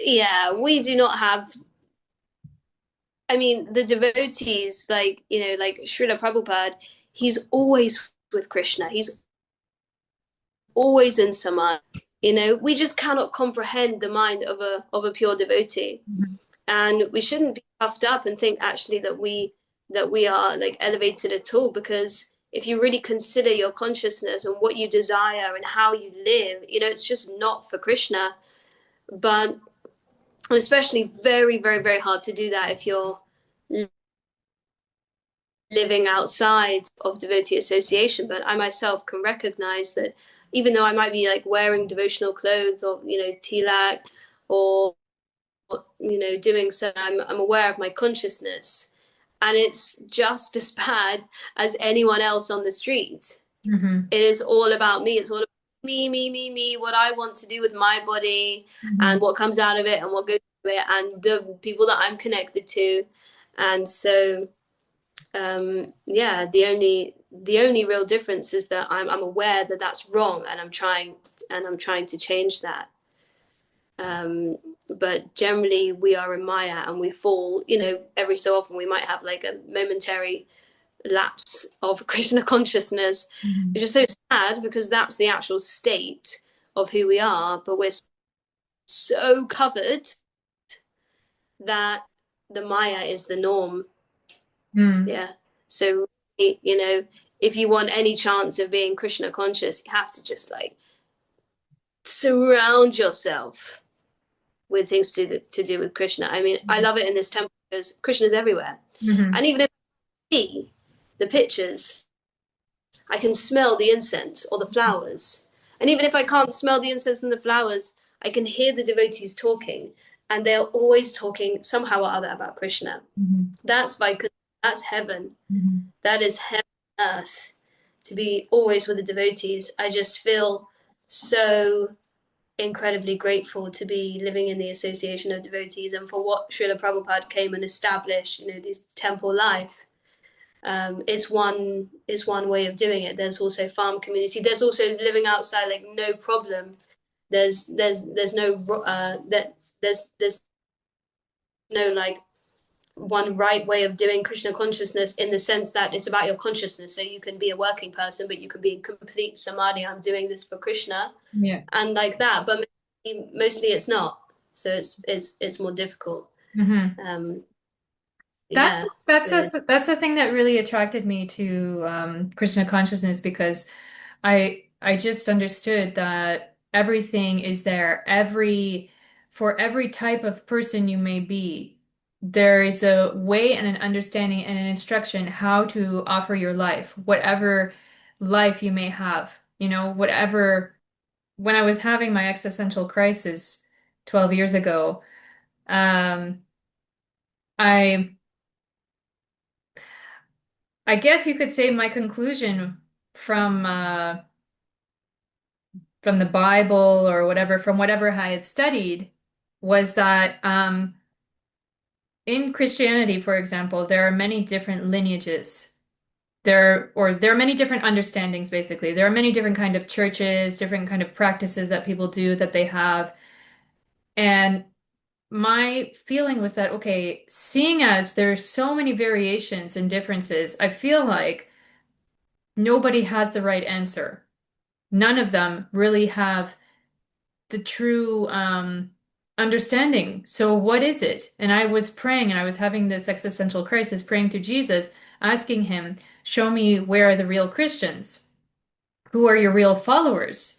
yeah, we do not have, I mean, the devotees, like, like Srila Prabhupada, he's always with Krishna, he's always in samadhi. We just cannot comprehend the mind of a pure devotee. Mhm. And we shouldn't be puffed up and think actually that we are like elevated at all, because if you really consider your consciousness and what you desire and how you live, it's just not for Krishna. But And especially very, very, very hard to do that if you're living outside of devotee association. But I myself can recognize that even though I might be like wearing devotional clothes or, tilak, or, doing so, I'm aware of my consciousness. And it's just as bad as anyone else on the street. Hmm. It is all about me. It's all about me, me, me, me, what I want to do with my body and Hmm. what comes out of it and what goes into it and the people that I'm connected to. And so, yeah, the only real difference is that I'm aware that that's wrong, and I'm trying to change that. Um, but generally, we are in Maya, and we fall. Every so often, we might have like a momentary lapse of Krishna consciousness, Hmm. which is so sad because that's the actual state of who we are. But we're so covered that the Maya is the norm. Mm. Yeah. So, if you want any chance of being Krishna conscious, you have to just like surround yourself with things to do with Krishna. I mean, I love it in this temple because Krishna's everywhere. Hmm. And even if I see the pictures, I can smell the incense or the flowers. And even if I can't smell the incense and the flowers, I can hear the devotees talking. And they're always talking somehow or other about Krishna. Hmm. That's that's heaven. Hmm. That is heaven on earth. To be always with the devotees. I just feel so incredibly grateful to be living in the association of devotees and for what Srila Prabhupada came and established, this temple life. It's one way of doing it. There's also farm community. There's also living outside, like no problem. There's no that there's no like one right way of doing Krishna consciousness in the sense that it's about your consciousness. So you can be a working person, but you can be in complete samadhi. I'm doing this for Krishna, Yeah. and like that. But mostly it's not. So it's more difficult. Hmm. Um, That's yeah, that's the that's a thing that really attracted me to Krishna consciousness because I just understood that everything is there. For every type of person you may be, there is a way and an understanding and an instruction how to offer your life, whatever life you may have. Whatever. When I was having my existential crisis 12 years ago, um, I I guess you could say my conclusion from uh, from the Bible or whatever, from whatever I had studied, was that in Christianity, for example, there are many different lineages. There are many different understandings, basically. There are many different kind of churches, different kind of practices that people do that they have. And my feeling was that, okay, seeing as there's so many variations and differences, I feel like nobody has the right answer. None of them really have the true understanding. So what is it? And I was praying and I was having this existential crisis, praying to Jesus, asking him, show me where are the real Christians? Who are your real followers?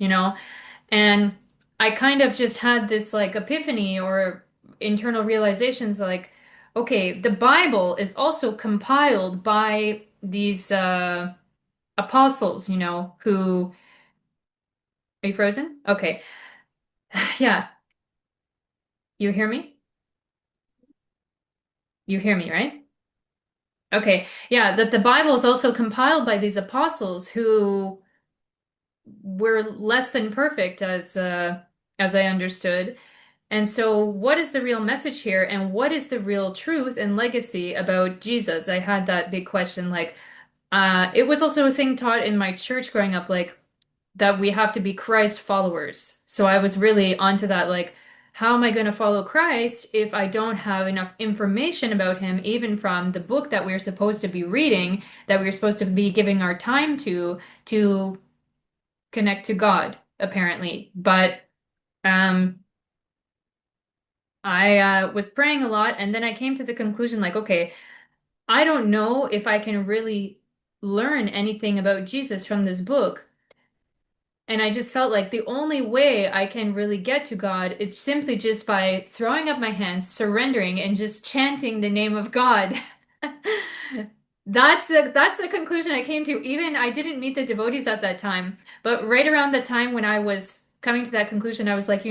And I kind of just had this like epiphany or internal realizations like, okay, the Bible is also compiled by these apostles, who, are you frozen? Okay. Yeah. You hear me? You hear me, right? Okay. Yeah, that the Bible is also compiled by these apostles who were less than perfect as I understood. And so what is the real message here and what is the real truth and legacy about Jesus? I had that big question like it was also a thing taught in my church growing up like that we have to be Christ followers. So I was really onto that, like, how am I going to follow Christ if I don't have enough information about him, even from the book that we're supposed to be reading, that we're supposed to be giving our time to connect to God, apparently. But um, I was praying a lot, and then I came to the conclusion, like, okay, I don't know if I can really learn anything about Jesus from this book. And I just felt like the only way I can really get to God is simply just by throwing up my hands, surrendering, and just chanting the name of God. That's the conclusion I came to. Even I didn't meet the devotees at that time, but right around the time when I was coming to that conclusion, I was like,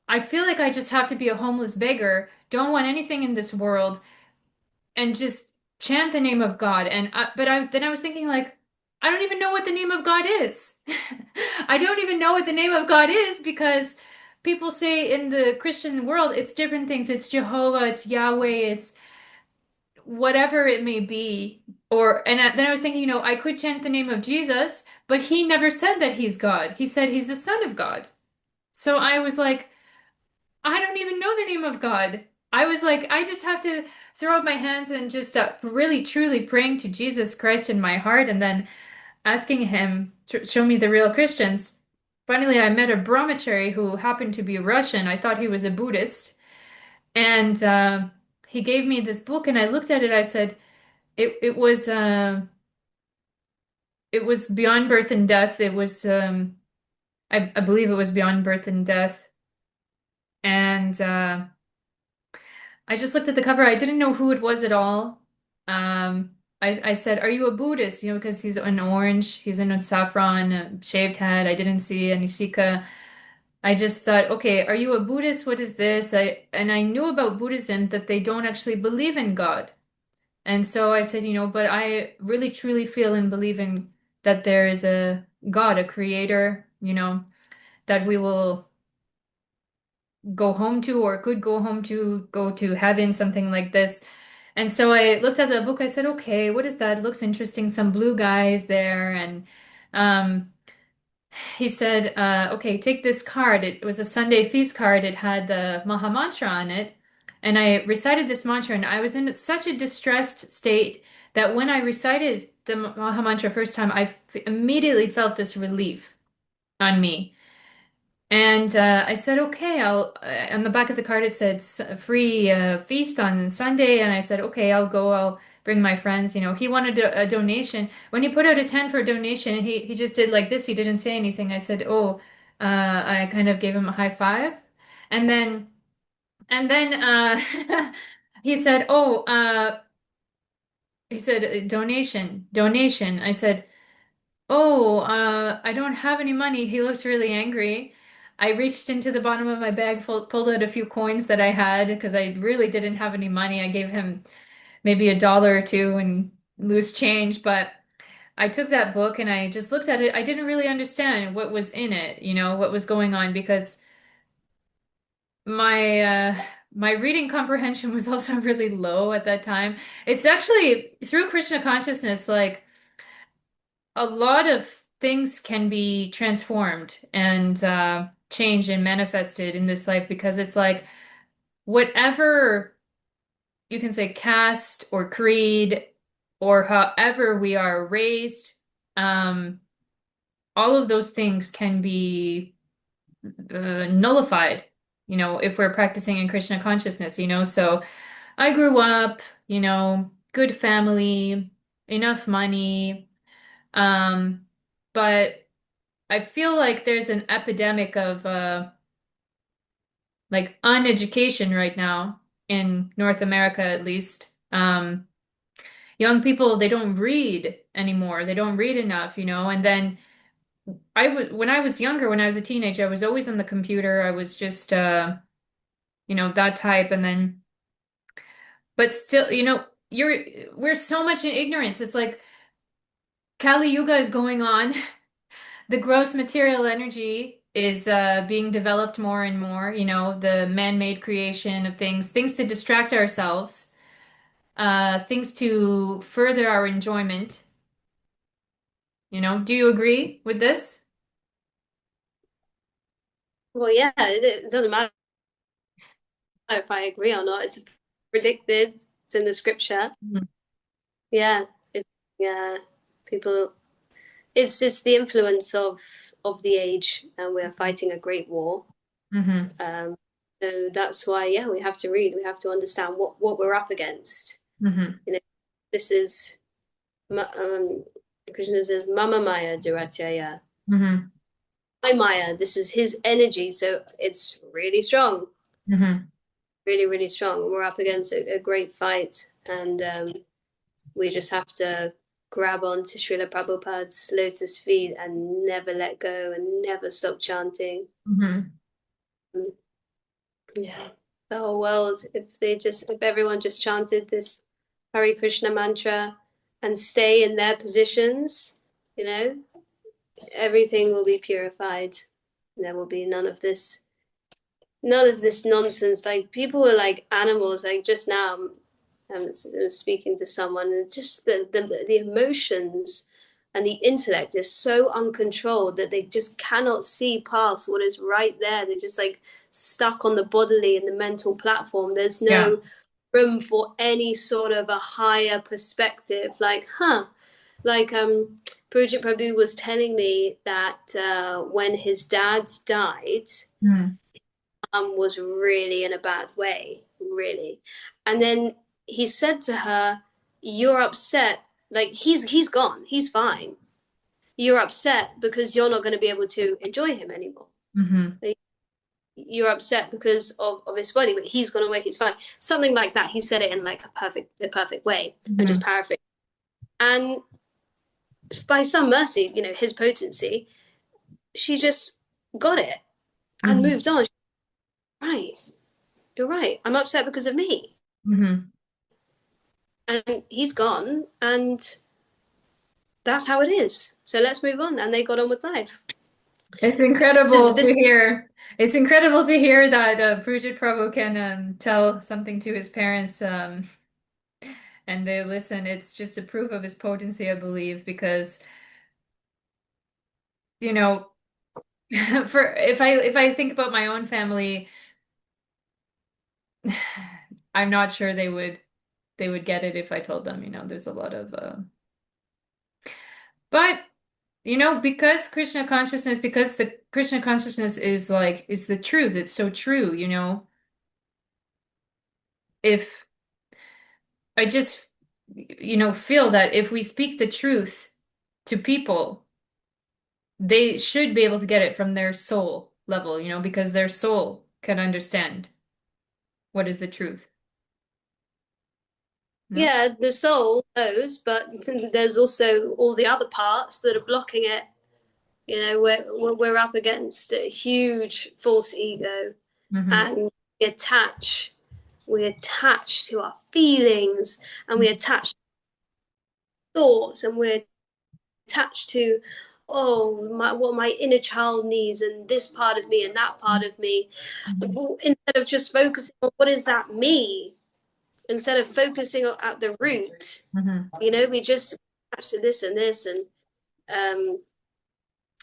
I feel like I just have to be a homeless beggar, don't want anything in this world, and just chant the name of God. But I was thinking like, I don't even know what the name of God is. I don't even know what the name of God is because people say in the Christian world it's different things. It's Jehovah, it's Yahweh, it's whatever it may be. Then I was thinking, I could chant the name of Jesus, but he never said that he's God. He said he's the Son of God. So I was like, I don't even know the name of God. I was like, I just have to throw up my hands and just really truly praying to Jesus Christ in my heart and then asking him to show me the real Christians. Finally, I met a brahmachari who happened to be Russian. I thought he was a Buddhist. And he gave me this book and I looked at it. I said, it was Beyond Birth and Death. It was, I believe it was Beyond Birth and Death. And I just looked at the cover. I didn't know who it was at all. I said, "Are you a Buddhist?" Because he's in orange, he's in saffron, shaved head. I didn't see any shika. I just thought, okay, are you a Buddhist? What is this? I knew about Buddhism that they don't actually believe in God. And so I said, but I really truly feel and believe in that there is a God, a creator, that we will go home to or could go home to, go to heaven, something like this. And so I looked at the book. I said, okay, what is that? It looks interesting. Some blue guys there. And um, he said, okay, take this card. It was a Sunday feast card. It had the Maha Mantra on it. And I recited this mantra, and I was in such a distressed state that when I recited the Maha Mantra first time, immediately felt this relief on me. And I said, okay, on the back of the card, it said free feast on Sunday. And I said, okay, I'll go. I'll bring my friends. He wanted a donation. When he put out his hand for a donation, he just did like this. He didn't say anything. I said, oh, I kind of gave him a high five. And then, and then he said, oh, he said, donation, donation. I said, oh, I don't have any money. He looked really angry. I reached into the bottom of my bag, pulled out a few coins that I had because I really didn't have any money. I gave him maybe a dollar or two in loose change, but I took that book and I just looked at it. I didn't really understand what was in it, what was going on because my my reading comprehension was also really low at that time. It's actually through Krishna consciousness, like a lot of things can be transformed and changed and manifested in this life because it's like whatever you can say caste or creed or however we are raised, um, all of those things can be nullified, if we're practicing in Krishna consciousness, So I grew up, good family, enough money, um, but I feel like there's an epidemic of like uneducation right now in North America, at least. Young people, they don't read anymore. They don't read enough, And then when I was younger, when I was a teenager, I was always on the computer. I was just, that type. And then, but still, we're so much in ignorance. It's like Kali Yuga is going on. The gross material energy is being developed more and more, the man-made creation of things to distract ourselves, things to further our enjoyment, Do you agree with this? Well, yeah, it doesn't matter if I agree or not. It's predicted. It's in the scripture. Mhm. Yeah, it's yeah. People, it's just the influence of the age, and we're fighting a great war. Hmm. Um, so that's why, yeah, we have to read. We have to understand what we're up against. Hmm. You know, this is Krishna says, "Mama Maya Durachaya." Hmm. my Maya. This is his energy, so it's really strong, Hmm. really, really strong. We're up against a great fight, and we just have to grab onto Srila Prabhupada's lotus feet and never let go and never stop chanting. Hmm. Yeah, the whole world, if everyone just chanted this Hare Krishna mantra and stay in their positions, you know, everything will be purified. There will be none of this nonsense. Like people are like animals. Like just now, I'm speaking to someone, and just the emotions and the intellect is so uncontrolled that they just cannot see past what is right there. They're just like stuck on the bodily and the mental platform. There's Yeah. no room for any sort of a higher perspective. Like, like Pujit Prabhu was telling me that when his dad died, Mm. was really in a bad way, really. And then he said to her, "You're upset. Like he's gone. He's fine. You're upset because you're not going to be able to enjoy him anymore. Hmm. Like, you're upset because of his body, but he's gone away. He's fine." Something like that. He said it in like a perfect way. I'm just Hmm. paraphrasing. And by some mercy, his potency, she just got it and Hmm. moved on. Right, you're right. I'm upset because of me. Hmm. And he's gone, and that's how it is. So let's move on. And they got on with life. It's So this, incredible this to hear. It's incredible to hear that Pujit Prabhu can tell something to his parents, and they listen. It's just a proof of his potency, I believe, because you know, for if I think about my own family, I'm not sure they would get it if I told them. There's a lot of but because the Krishna consciousness is the truth. It's so true. If I just, feel that if we speak the truth to people, they should be able to get it from their soul level, because their soul can understand what is the truth. No? yeah, the soul knows, but there's also all the other parts that are blocking it. We're up against a huge false ego, Mm-hmm. and we attach, we attach to our feelings, and we attach to thoughts, and we're attached to, what my inner child needs, and this part of me and that part of me. Mm-hmm. Instead of just focusing on what is that me, instead of focusing at the root, Mm-hmm. we just attach to this and this. And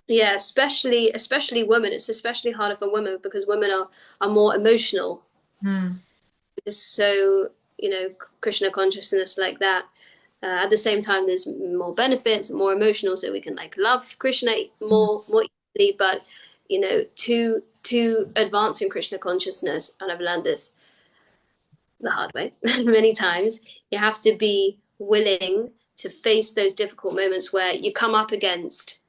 yeah, especially women, it's especially harder for women because women are more emotional. Mm-hmm. So Krishna consciousness like that. At the same time, there's more benefits, more emotional, so we can like love Krishna more easily. But to advance in Krishna consciousness, and I've learned this the hard way many times, you have to be willing to face those difficult moments where you come up against,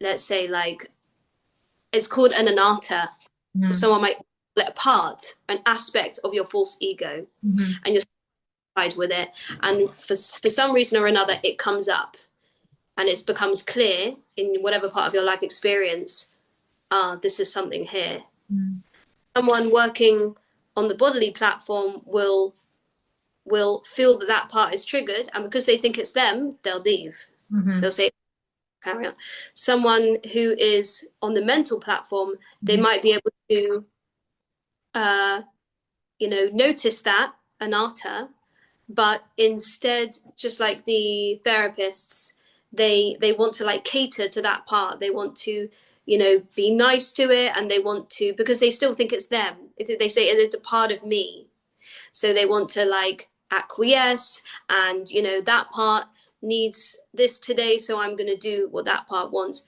let's say, like it's called an anatta. Mm-hmm. Someone might pull it apart, an aspect of your false ego, Mm-hmm. and you're satisfied with it. And for some reason or another, it comes up and it becomes clear in whatever part of your life experience, this is something here. Someone working on the bodily platform will feel that part is triggered, and because they think it's them, they'll leave. Mm-hmm. They'll say, carry on. Someone who is on the mental platform, they Mm-hmm. might be able to uh, notice that anatta, but instead, just like the therapists, they want to like cater to that part. They want to be nice to it, and they want to, because they still think it's them. They say it's a part of me, so they want to like acquiesce, and that part needs this today, so I'm going to do what that part wants,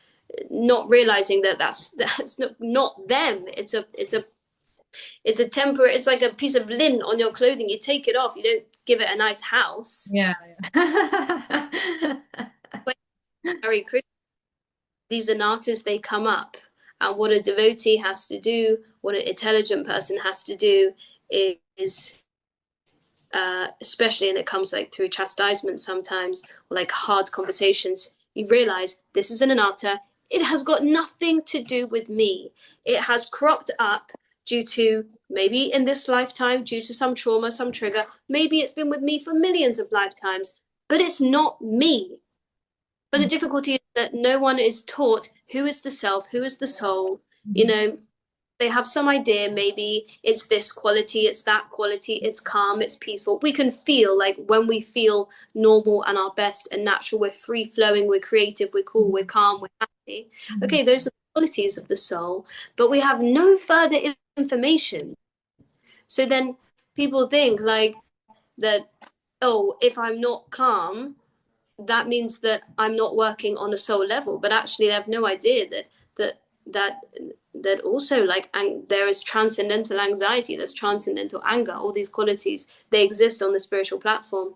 not realizing that that's not them. It's a temporary, it's like a piece of lint on your clothing. You take it off, you don't give it a nice house. Yeah. Very Christian. these anatas, they come up. And what a devotee has to do, what an intelligent person has to do is especially, and it comes like through chastisement sometimes, or like hard conversations, you realize this is an anatta. It has got nothing to do with me. It has cropped up due to maybe in this lifetime, due to some trauma, some trigger. Maybe it's been with me for millions of lifetimes, but it's not me. But the difficulty is that no one is taught who is the self, who is the soul. You Mhm. know, they have some idea, maybe it's this quality, it's that quality, it's calm, it's peaceful. We can feel like when we feel normal and our best and natural, we're free flowing, we're creative, we're cool, we're calm, we're happy. Mhm. Okay, those are the qualities of the soul, but we have no further information. So then people think like that, oh, if I'm not calm, that means that I'm not working on a soul level. But actually, they have no idea that that that also like there is transcendental anxiety, there's transcendental anger, all these qualities they exist on the spiritual platform.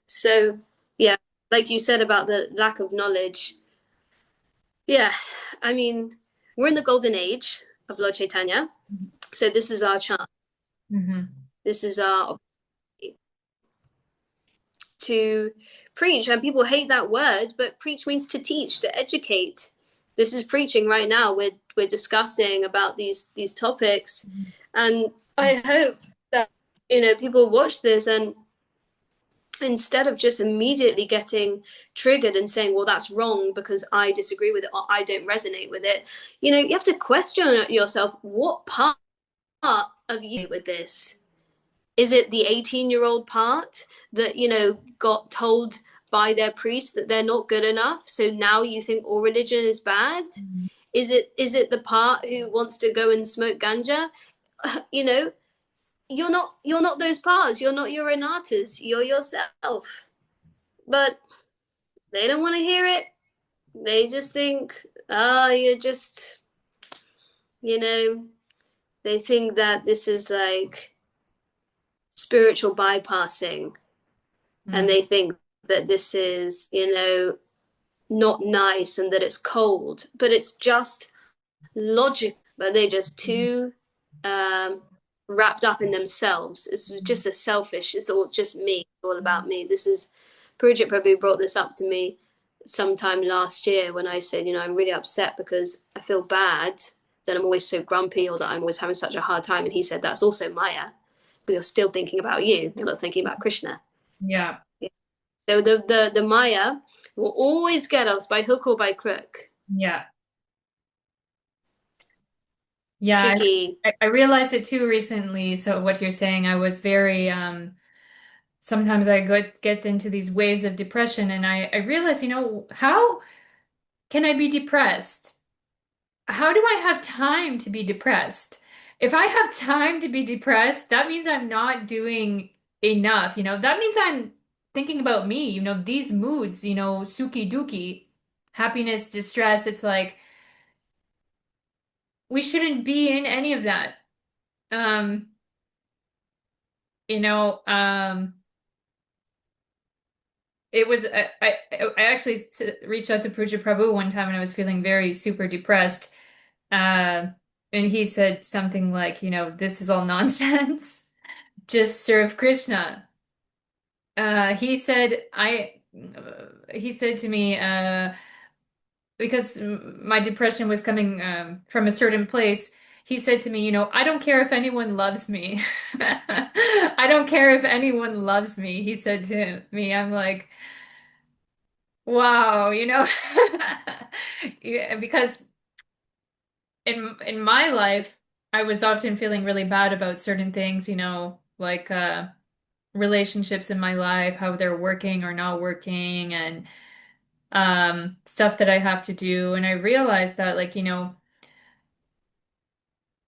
So yeah, like you said about the lack of knowledge, yeah, I mean, we're in the golden age of Lord Chaitanya, so this is our chance, Mhm. this is our to preach. And people hate that word, but preach means to teach, to educate. This is preaching right now. We're discussing about these topics, and I hope that people watch this, and instead of just immediately getting triggered and saying, well, that's wrong because I disagree with it or I don't resonate with it, you have to question yourself, what part of you with this? Is it the 18-year-old part that, got told by their priest that they're not good enough? So now you think all religion is bad? Mhm. Is it the part who wants to go and smoke ganja? You know, you're not those parts. You're not your anatas. You're yourself. But they don't want to hear it. They just think, oh, you're just, you know, they think that this is like spiritual bypassing, and Mhm. they think that this is, not nice and that it's cold, but it's just logic. But they're just too um, wrapped up in themselves. It's just a selfish. It's all just me. It's all about me. This is Pujit Prabhu brought this up to me sometime last year when I said, I'm really upset because I feel bad that I'm always so grumpy or that I'm always having such a hard time. And he said that's also Maya because you're still thinking about you. You're not thinking about Krishna. Yeah. So the Maya will always get us by hook or by crook. Yeah. Yeah. Tricky. I realized it too recently. So what you're saying, I was very sometimes I get into these waves of depression and I realize, how can I be depressed? How do I have time to be depressed? If I have time to be depressed, that means I'm not doing enough, that means I'm thinking about me, these moods, suki duki, happiness, distress, it's like we shouldn't be in any of that. Um, you know, um, it was I actually reached out to Puja Prabhu one time and I was feeling very super depressed. Uh, and he said something like, this is all nonsense. Just serve Krishna. He said he said to me because my depression was coming from a certain place. He said to me, I don't care if anyone loves me. I don't care if anyone loves me. He said to me, I'm like, wow, Yeah, because in my life, I was often feeling really bad about certain things, like relationships in my life, how they're working or not working, and stuff that I have to do. And I realized that, like,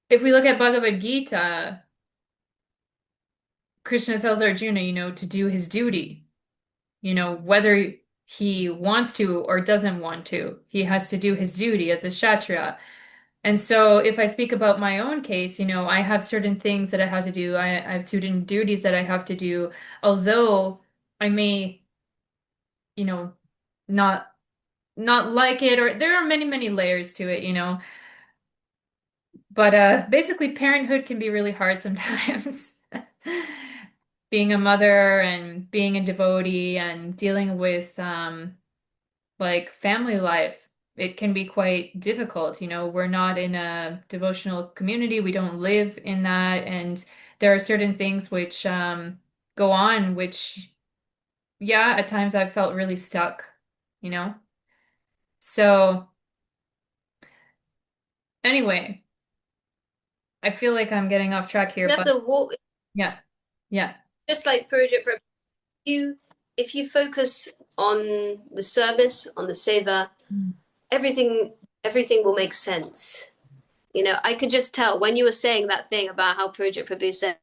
if we look at Bhagavad Gita, Krishna tells Arjuna, to do his duty, whether he wants to or doesn't want to, he has to do his duty as a Kshatriya. And so if I speak about my own case, I have certain things that I have to do. I have certain duties that I have to do, although I may, you know, not not like it, or there are many, many layers to it, you know. But basically, parenthood can be really hard sometimes. Being a mother and being a devotee and dealing with like family life, it can be quite difficult. You know, we're not in a devotional community, we don't live in that, and there are certain things which go on, which, yeah, at times I've felt really stuck, you know? So, anyway, I feel like I'm getting off track here, That's but a walk, yeah, yeah. just like project. You, if you focus on the service, on the seva, Mm. everything everything will make sense. You know, I could just tell when you were saying that thing about how Project Prabhu said,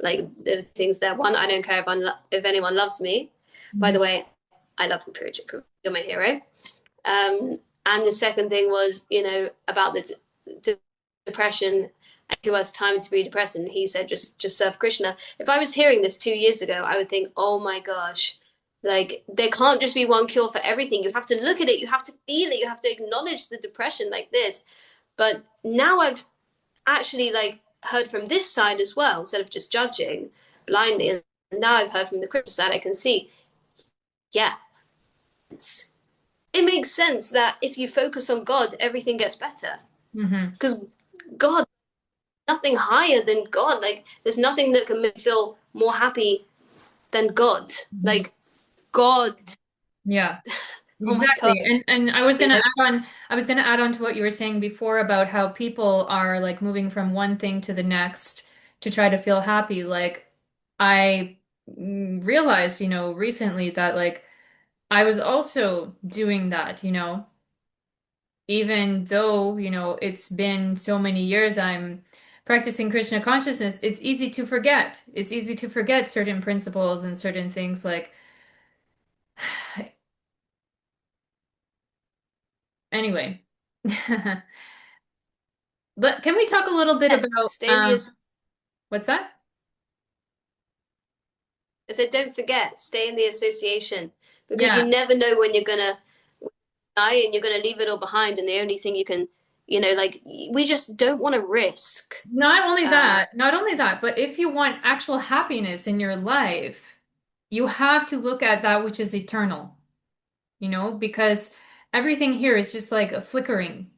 like, there's things there. One, I don't care if anyone loves me. By Mhm. the way, I love you, Project Prabhu. You're my hero. And the second thing was, you know, about the depression. And who has time to be depressed? And he said, just serve Krishna. If I was hearing this 2 years ago, I would think, oh my gosh, like there can't just be one cure for everything. You have to look at it, you have to feel it, you have to acknowledge the depression like this. But now I've actually like heard from this side as well, instead of just judging blindly. And now I've heard from the Krishna side, I can see, yeah, it makes sense that if you focus on God, everything gets better. Hmm. Because God, nothing higher than God. Like, there's nothing that can make me feel more happy than God. Hmm. Like, God, Yeah. oh my God, Exactly. And I was you gonna know? add on I was gonna add on to what you were saying before about how people are like moving from one thing to the next to try to feel happy. Like I realized, you know, recently that like I was also doing that, you know, even though, you know, it's been so many years I'm practicing Krishna consciousness, it's easy to forget. It's easy to forget certain principles and certain things like anyway. Can we talk a little bit Yeah, about stay in the, what's that? I said, don't forget, stay in the association, because you Yeah. never know when you're gonna die and you're gonna leave it all behind. And the only thing you can, you know, like, we just don't want to risk. Not only that, but if you want actual happiness in your life, you have to look at that which is eternal, you know, because everything here is just like a flickering,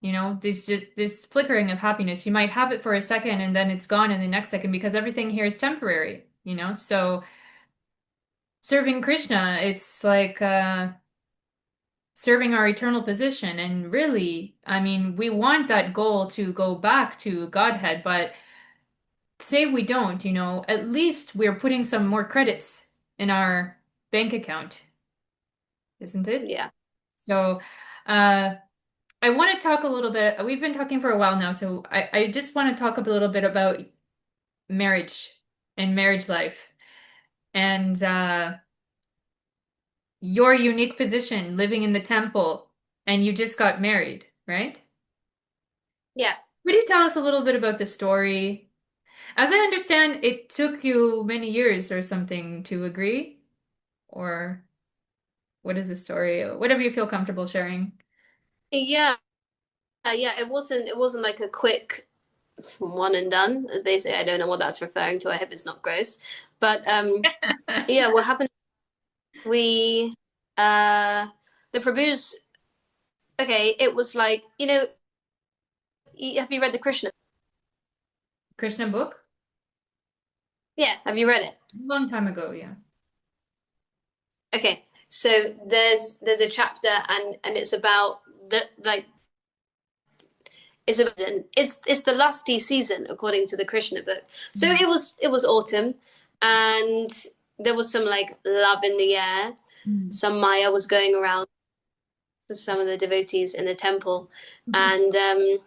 you know, there's just this flickering of happiness. You might have it for a second and then it's gone in the next second because everything here is temporary, you know? So serving Krishna, it's like serving our eternal position. And really, I mean, we want that goal to go back to Godhead, but say we don't, you know, at least we're putting some more credits in our bank account, isn't it? Yeah, So, uh, I want to talk a little bit. We've been talking for a while now, so I just want to talk a little bit about marriage and marriage life and your unique position living in the temple, and you just got married, right? yeah, Would you tell us a little bit about the story? As I understand, it took you many years or something to agree, or what is the story? Whatever you feel comfortable sharing. yeah, yeah. It wasn't like a quick one and done, as they say. I don't know what that's referring to. I hope it's not gross. But yeah, what happened? We the Prabhu's, okay. It was like, you know, have you read the Krishna? Krishna book? Yeah, have you read it? A long time ago, yeah. Okay, so there's a chapter, and it's about the, like, it's the lusty season according to the Krishna book. So Mm. it was autumn, and there was some like love in the air. Mm. Some Maya was going around to some of the devotees in the temple, and the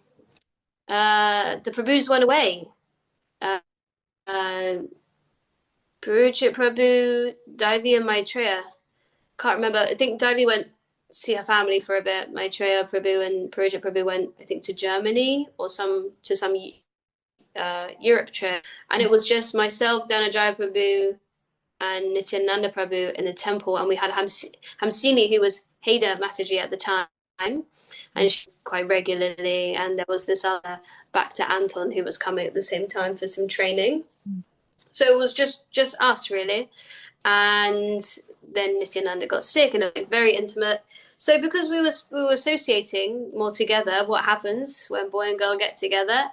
Prabhus went away. Uh, uh, Purujit Prabhu, Divi, and Maitreya. Can't remember. I think Divi went to see her family for a bit. Maitreya Prabhu and Purujit Prabhu went, I think, to Germany or some Europe trip, and it was just myself, Dhananjaya Prabhu, and Nityananda Prabhu in the temple, and we had Hamsini, who was Haida Mataji at the time, and she quite regularly. And there was this other Bhakta Anton who was coming at the same time for some training. So it was just us really. And then Nityananda got sick, and it was very intimate. So because we were associating more together, what happens when boy and girl get together?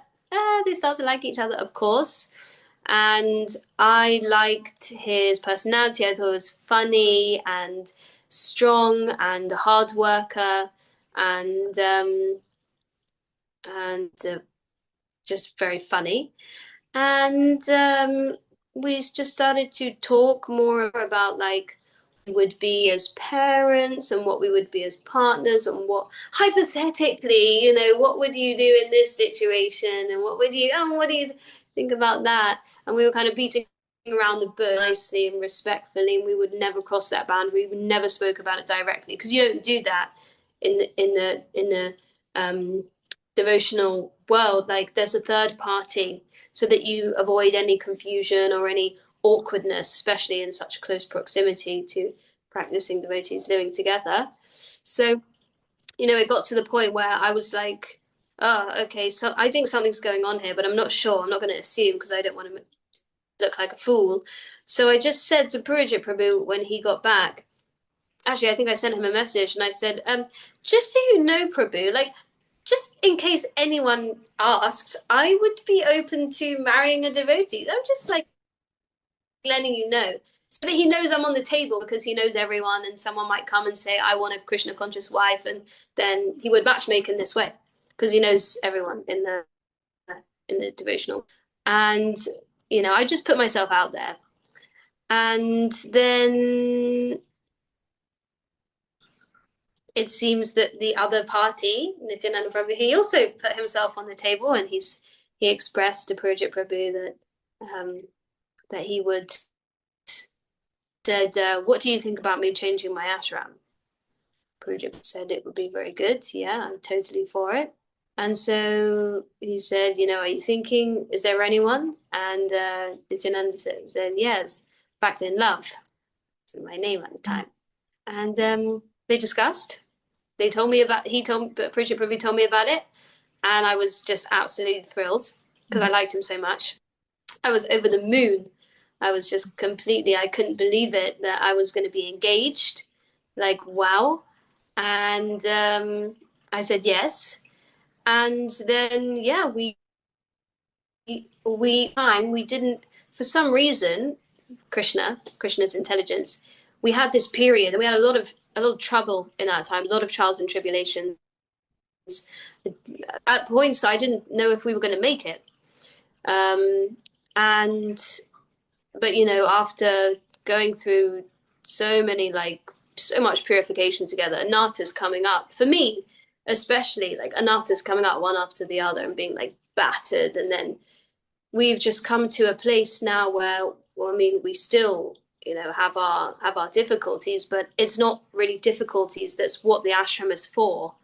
They start to like each other, of course. And I liked his personality. I thought it was funny and strong and a hard worker, and just very funny. And we just started to talk more about like we would be as parents and what we would be as partners, and what hypothetically, what would you do in this situation, and what do you think about that? And we were kind of beating around the bush nicely and respectfully, and we would never cross that boundary. We never spoke about it directly, because you don't do that in the devotional world. Like, there's a third party, so that you avoid any confusion or any awkwardness, especially in such close proximity to practicing devotees living together. So, it got to the point where I was like, oh, okay, so I think something's going on here, but I'm not sure. I'm not going to assume, because I don't want to look like a fool. So I just said to Purujit Prabhu when he got back, actually, I think I sent him a message, and I said, just so you know, Prabhu, like, just in case anyone asks, I would be open to marrying a devotee. I'm just like letting you know, so that he knows I'm on the table, because he knows everyone, and someone might come and say, I want a Krishna conscious wife, and then he would matchmake in this way, because he knows everyone in the devotional. And I just put myself out there. And then it seems that the other party, Nityananda Prabhu, he also put himself on the table, and he expressed to Purujit Prabhu that he would said, what do you think about me changing my ashram? Purujit said it would be very good. Yeah, I'm totally for it. And so he said, are you thinking, is there anyone? And Nityananda said, yes, back then, Love. That's my name at the time. And they discussed. Purujit Prabhu told me about it. And I was just absolutely thrilled, because I liked him so much. I was over the moon. I was just I couldn't believe it, that I was going to be engaged. Like, wow. And I said yes. And then, yeah, we didn't, for some reason, Krishna's intelligence, we had this period, and we had a lot of trouble in our time, a lot of trials and tribulations. At points, I didn't know if we were going to make it. But after going through so much purification together, anarthas coming up, for me especially, like anarthas coming up one after the other and being like battered, and then we've just come to a place now where, well, I mean, we still have our difficulties, but it's not really difficulties. That's what the ashram is for.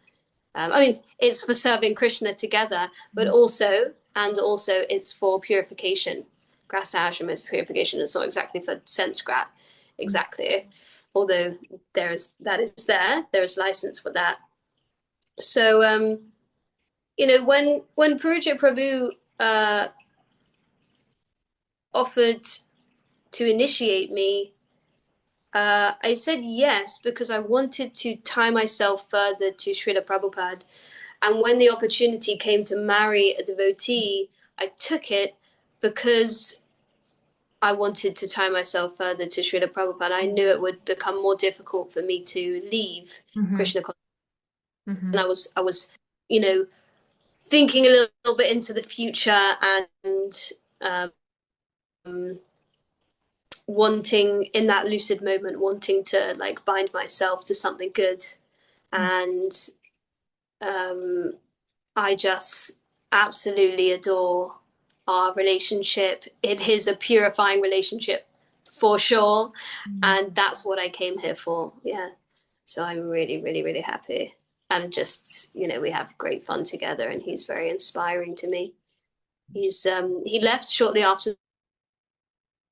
I mean, it's for serving Krishna together, but also it's for purification. Grasta ashram is purification. It's not exactly for sense grat, exactly. Although there is license for that. So when Purujit Prabhu offered to initiate me, I said yes, because I wanted to tie myself further to Srila Prabhupada. And when the opportunity came to marry a devotee, I took it because I wanted to tie myself further to Srila Prabhupada. I knew it would become more difficult for me to leave Krishna Conscious. And I was, thinking a little bit into the future, and wanting, in that lucid moment, wanting to like bind myself to something good. And I just absolutely adore our relationship. It is a purifying relationship for sure. And that's what I came here for. Yeah. So I'm really, really, really happy. And just, we have great fun together, and he's very inspiring to me. He left shortly after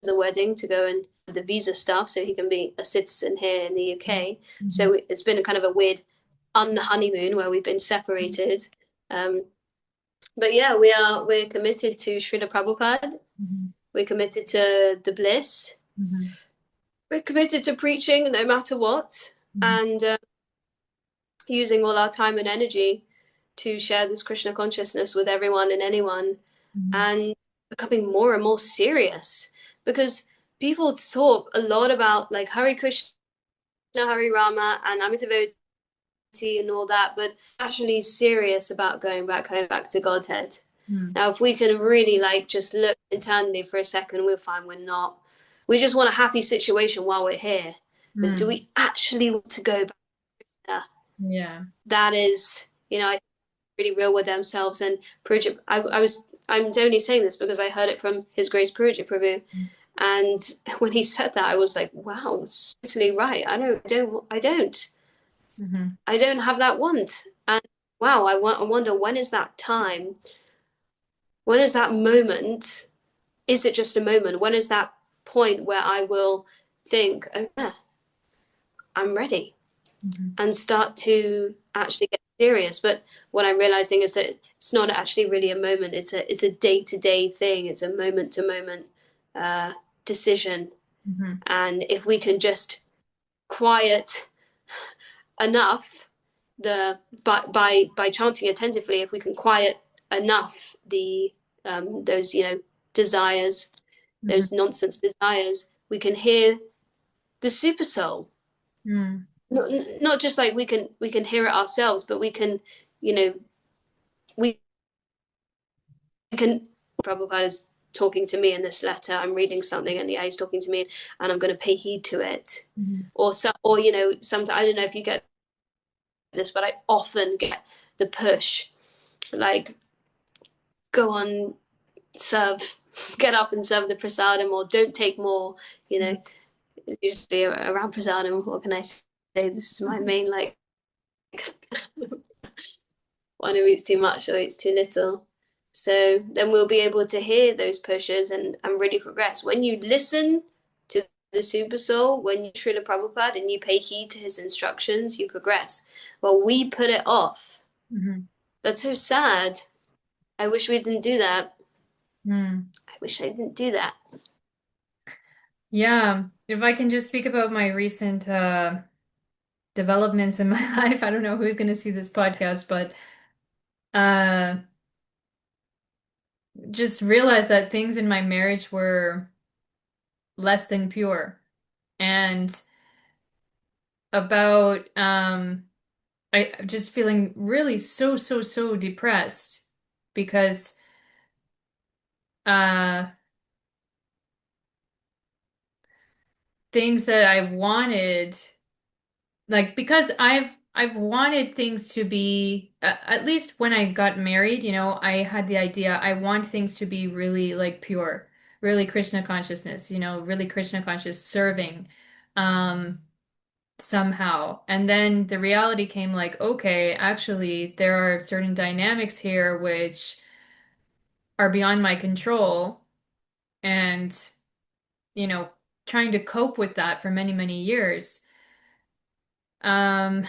the wedding to go and the visa stuff so he can be a citizen here in the UK. Mhm. So it's been a kind of a weird un-honeymoon where we've been separated. Um, but yeah, we're committed to Srila Prabhupada. Mhm. We're committed to the bliss. Mhm. We're committed to preaching no matter what, Mhm. and using all our time and energy to share this Krishna consciousness with everyone and anyone, Mhm. and becoming more and more serious. Because people talk a lot about like Hare Krishna, Hare Rama, and I'm a devotee and all that, but actually serious about going back home, back to Godhead. Mhm. Now, if we can really like just look internally for a second, we'll find we're not. We just want a happy situation while we're here. But do Mhm. we actually want to go back there? Yeah. That is, really real with themselves. And Purja, I'm only saying this because I heard it from His Grace Purja Prabhu. And when he said that, I was like, wow, it's totally right. Mhm. I don't have that want. And wow, I wonder when is that time? When is that moment? Is it just a moment? When is that point where I will think, oh yeah, I'm ready, Mhm. and start to actually get serious? But what I'm realizing is that it's not actually really a moment. It's a day to day thing. It's a moment to moment decision. Mhm. And if we can just quiet enough by chanting attentively, if we can quiet enough the those desires, Mhm. those nonsense desires, we can hear the super soul. Mhm. Not just like we can hear it ourselves, but we can, you know, we can. Prabhupada is talking to me in this letter. I'm reading something, and yeah, he's talking to me, and I'm going to pay heed to it. Mhm. Or sometimes I don't know if you get this, but I often get the push, like go on, serve, get up and serve the prasadam, or don't take more. You know, it's usually around prasadam. What can I say? This is my main like one who eats too much or eats too little. So then we'll be able to hear those pushes and really progress. When you listen to the Super Soul, when you Srila Prabhupada and you pay heed to his instructions, you progress. Well, we put it off. Mhm. That's so sad. I wish we didn't do that. Mhm. I wish I didn't do that. Yeah, if I can just speak about my recent developments in my life, I don't know who's going to see this podcast, but uh, just realized that things in my marriage were less than pure, and about I just feeling really so depressed because uh, things that I wanted. Like because I've wanted things to be at least when I got married, I had the idea I want things to be really like pure, really Krishna consciousness, really Krishna conscious serving um somehow. And then the reality came like, okay, actually there are certain dynamics here which are beyond my control and you know trying to cope with that for many years. Um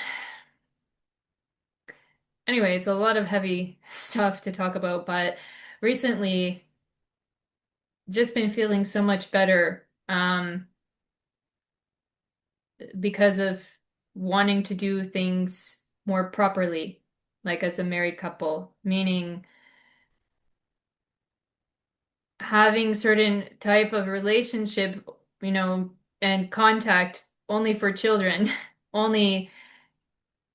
Anyway, it's a lot of heavy stuff to talk about, but recently just been feeling so much better because of wanting to do things more properly, like as a married couple, meaning having certain type of relationship, and contact only for children, only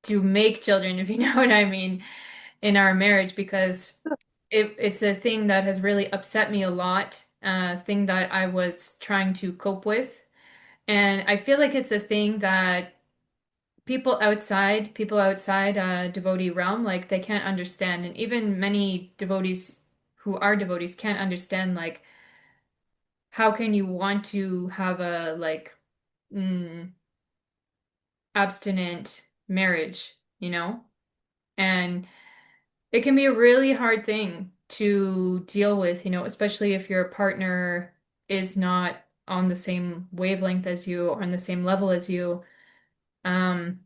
to make children, if you know what I mean, in our marriage because it's a thing that has really upset me a lot, thing that I was trying to cope with. And I feel like it's a thing that people outside devotee realm, like they can't understand. And even many devotees who are devotees can't understand, like, how can you want to have a like mm, abstinent marriage, And it can be a really hard thing to deal with, especially if your partner is not on the same wavelength as you or on the same level as you. Um,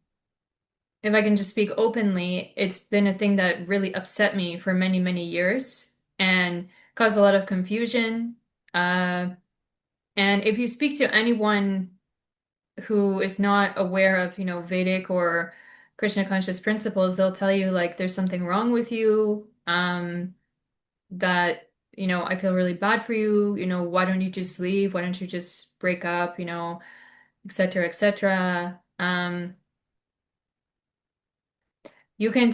if I can just speak openly, it's been a thing that really upset me for many, many years and caused a lot of confusion. Uh, and if you speak to anyone who is not aware of, Vedic or Krishna conscious principles, they'll tell you like there's something wrong with you, that, I feel really bad for you, why don't you just leave? Why don't you just break up, et cetera, et cetera. You can,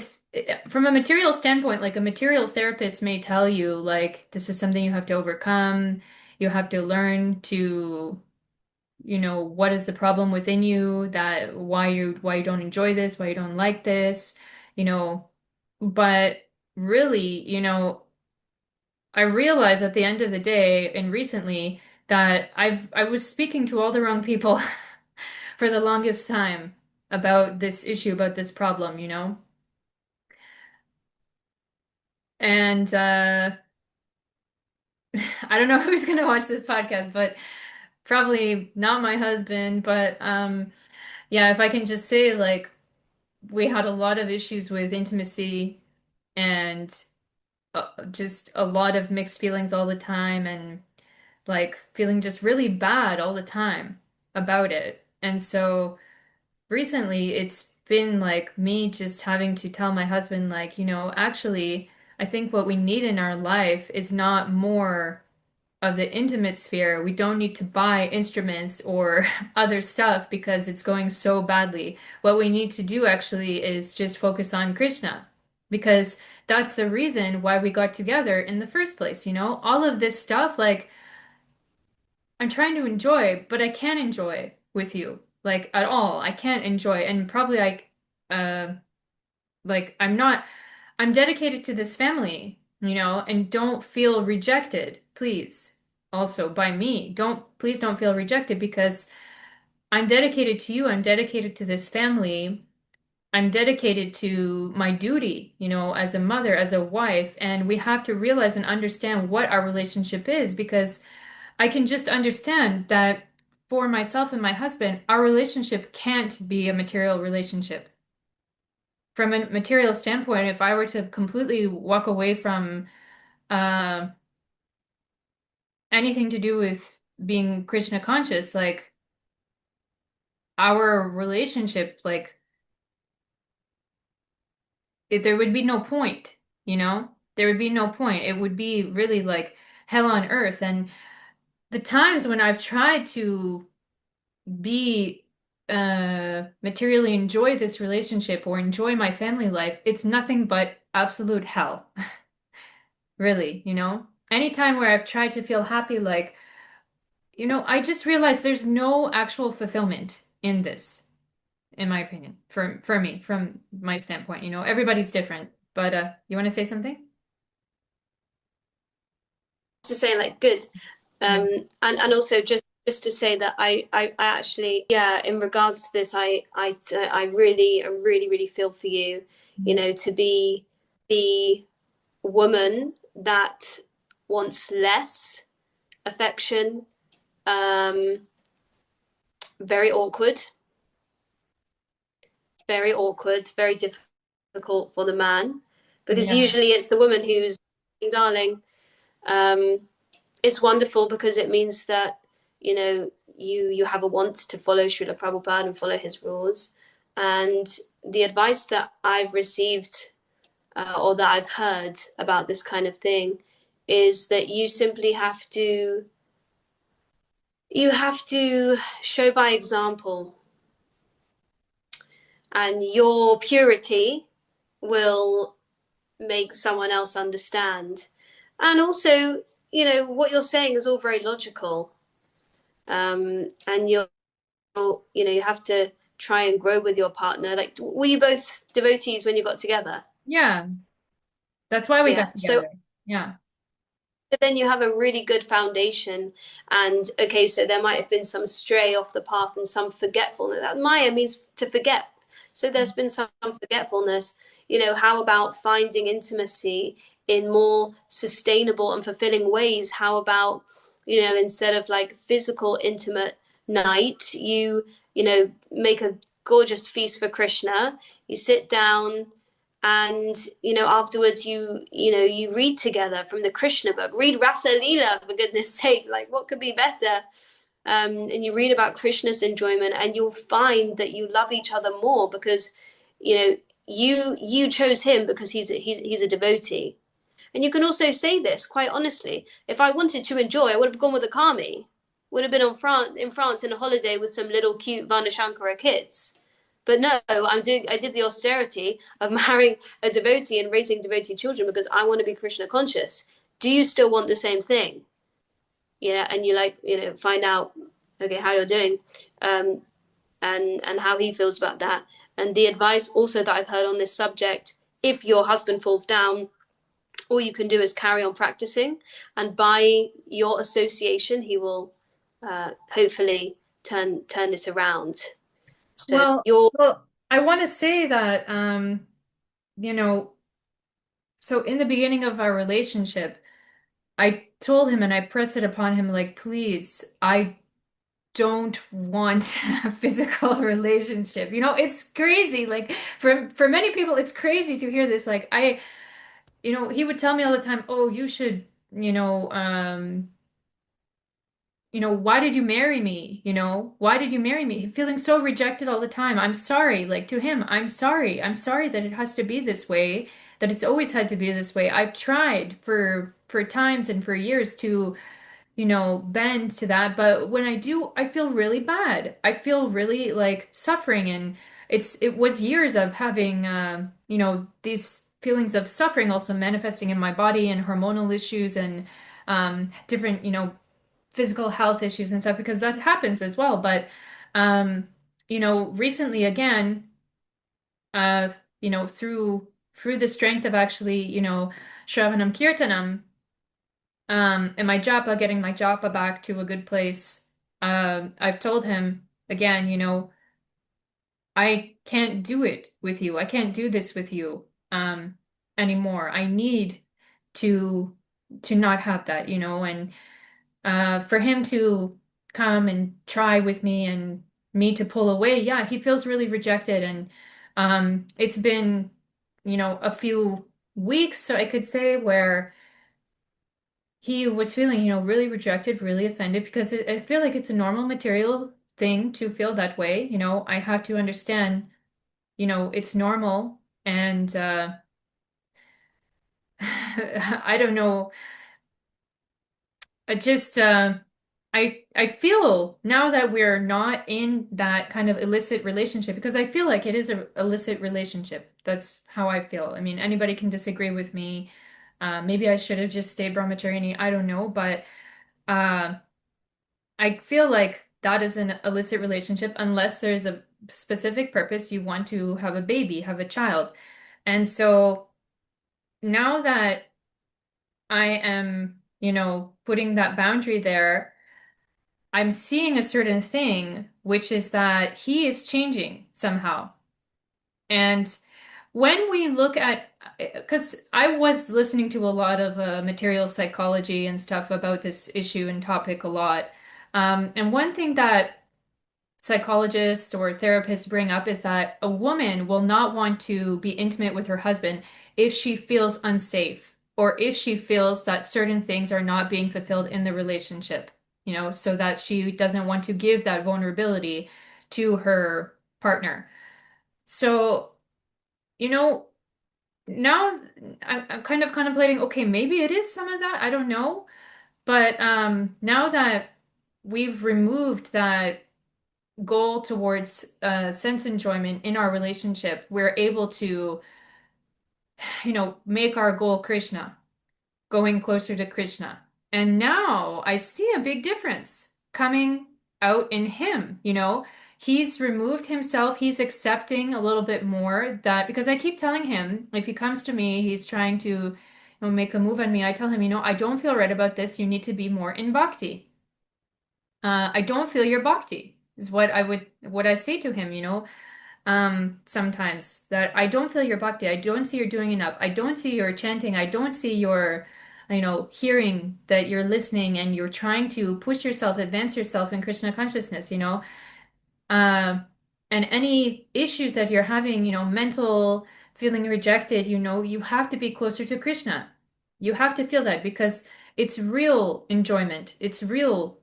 from a material standpoint, like a material therapist may tell you, like, this is something you have to overcome. You have to learn to, what is the problem within you, that why you don't enjoy this, why you don't like this, you know. But really, I realized at the end of the day and recently that I was speaking to all the wrong people for the longest time about this issue, about this problem, And I don't know who's gonna watch this podcast, but probably not my husband. But yeah, if I can just say, like, we had a lot of issues with intimacy and just a lot of mixed feelings all the time, and like feeling just really bad all the time about it. And so recently, it's been like me just having to tell my husband, like, actually, I think what we need in our life is not more of the intimate sphere. We don't need to buy instruments or other stuff because it's going so badly. What we need to do actually is just focus on Krishna because that's the reason why we got together in the first place, All of this stuff, like, I'm trying to enjoy, but I can't enjoy with you, like, at all. I can't enjoy. And probably uh, I'm dedicated to this family, and don't feel rejected, please. Also by me. Please don't feel rejected because I'm dedicated to you. I'm dedicated to this family. I'm dedicated to my duty, as a mother, as a wife, and we have to realize and understand what our relationship is because I can just understand that for myself and my husband, our relationship can't be a material relationship. From a material standpoint, if I were to completely walk away from uh, anything to do with being Krishna conscious, like our relationship, like there would be no point, There would be no point. It would be really like hell on earth. And the times when I've tried to be materially enjoy this relationship or enjoy my family life, it's nothing but absolute hell. Really, Anytime where I've tried to feel happy, like, I just realized there's no actual fulfillment in this, in my opinion, for me, from my standpoint. Everybody's different. But you want to say something? To say like good, Yeah. and also just to say that I actually, yeah, in regards to this, I really feel for you, to be the woman that wants less affection, um very awkward, very difficult for the man, because Yeah. usually it's the woman who's darling. um it's wonderful because it means that you have a want to follow Srila Prabhupada and follow his rules. And the advice that I've received, or that I've heard about this kind of thing, is that you have to show by example, and your purity will make someone else understand. And also, what you're saying is all very logical. And you have to try and grow with your partner. Like, were you both devotees when you got together? Yeah. That's why we Yeah. got So together. Yeah. then you have a really good foundation. And okay, so there might have been some stray off the path and some forgetfulness. That Maya means to forget. So there's been some forgetfulness. How about finding intimacy in more sustainable and fulfilling ways? How about, instead of like physical intimate night, make a gorgeous feast for Krishna. You sit down, and afterwards you read together from the Krishna book. Read Rasa Leela, for goodness sake. Like, what could be better? And you read about Krishna's enjoyment, and you'll find that you love each other more, because you know you chose him because he's a devotee. And you can also say this quite honestly: if I wanted to enjoy, I would have gone with a kami, would have been in France in a holiday with some little cute Varnashankara kids. But no, I did the austerity of marrying a devotee and raising devotee children because I want to be Krishna conscious. Do you still want the same thing? And you find out, okay, how you're doing, um, and how he feels about that. And the advice also that I've heard on this subject: if your husband falls down, all you can do is carry on practicing, and by your association, he will hopefully turn it around. So Well, you're well, I want to say that, you know, so in the beginning of our relationship, I told him and I pressed it upon him, like, please, I don't want a physical relationship. It's crazy. Like, for many people, it's crazy to hear this. Like, he would tell me all the time, oh, you should, why did you marry me? Why did you marry me? Feeling so rejected all the time. I'm sorry. Like, to him, I'm sorry. I'm sorry that it has to be this way, that it's always had to be this way. I've tried for times and for years to bend to that. But when I do, I feel really bad. I feel really like suffering. And it was years of having, these feelings of suffering also manifesting in my body, and hormonal issues, and different, physical health issues and stuff, because that happens as well. But, recently again, uh, through the strength of actually, Shravanam Kirtanam, and my japa, getting my japa back to a good place. I've told him again, I can't do it with you. I can't do this with you, anymore. I need to not have that, and for him to come and try with me and me to pull away. Yeah, he feels really rejected, and it's been, a few weeks, so I could say, where he was feeling, really rejected, really offended, because I feel like it's a normal material thing to feel that way. I have to understand, it's normal. And I don't know. I just, I feel now that we're not in that kind of illicit relationship, because I feel like it is a illicit relationship. That's how I feel. I mean, anybody can disagree with me. Maybe I should have just stayed brahmachari. I don't know, but. Uh, I feel like that is an illicit relationship unless there's a specific purpose. You want to have a baby, have a child. And so now that I am, putting that boundary there, I'm seeing a certain thing, which is that he is changing somehow. And when we look at, because I was listening to a lot of material psychology and stuff about this issue and topic a lot. And one thing that psychologists or therapists bring up is that a woman will not want to be intimate with her husband if she feels unsafe, or if she feels that certain things are not being fulfilled in the relationship, so that she doesn't want to give that vulnerability to her partner. So, you know, now I'm kind of contemplating, okay, maybe it is some of that. I don't know. But now that we've removed that goal towards sense enjoyment in our relationship, we're able to, make our goal Krishna, going closer to Krishna. And now I see a big difference coming out in him, He's removed himself. He's accepting a little bit more that, because I keep telling him, if he comes to me, he's trying to, make a move on me. I tell him, I don't feel right about this. You need to be more in bhakti. I don't feel your bhakti is what I say to him, sometimes, that I don't feel your bhakti. I don't see you're doing enough. I don't see your chanting. I don't see your hearing that you're listening and you're trying to push yourself, advance yourself in Krishna consciousness. Uh, and any issues that you're having, mental, feeling rejected, you have to be closer to Krishna. You have to feel that because it's real enjoyment. It's real,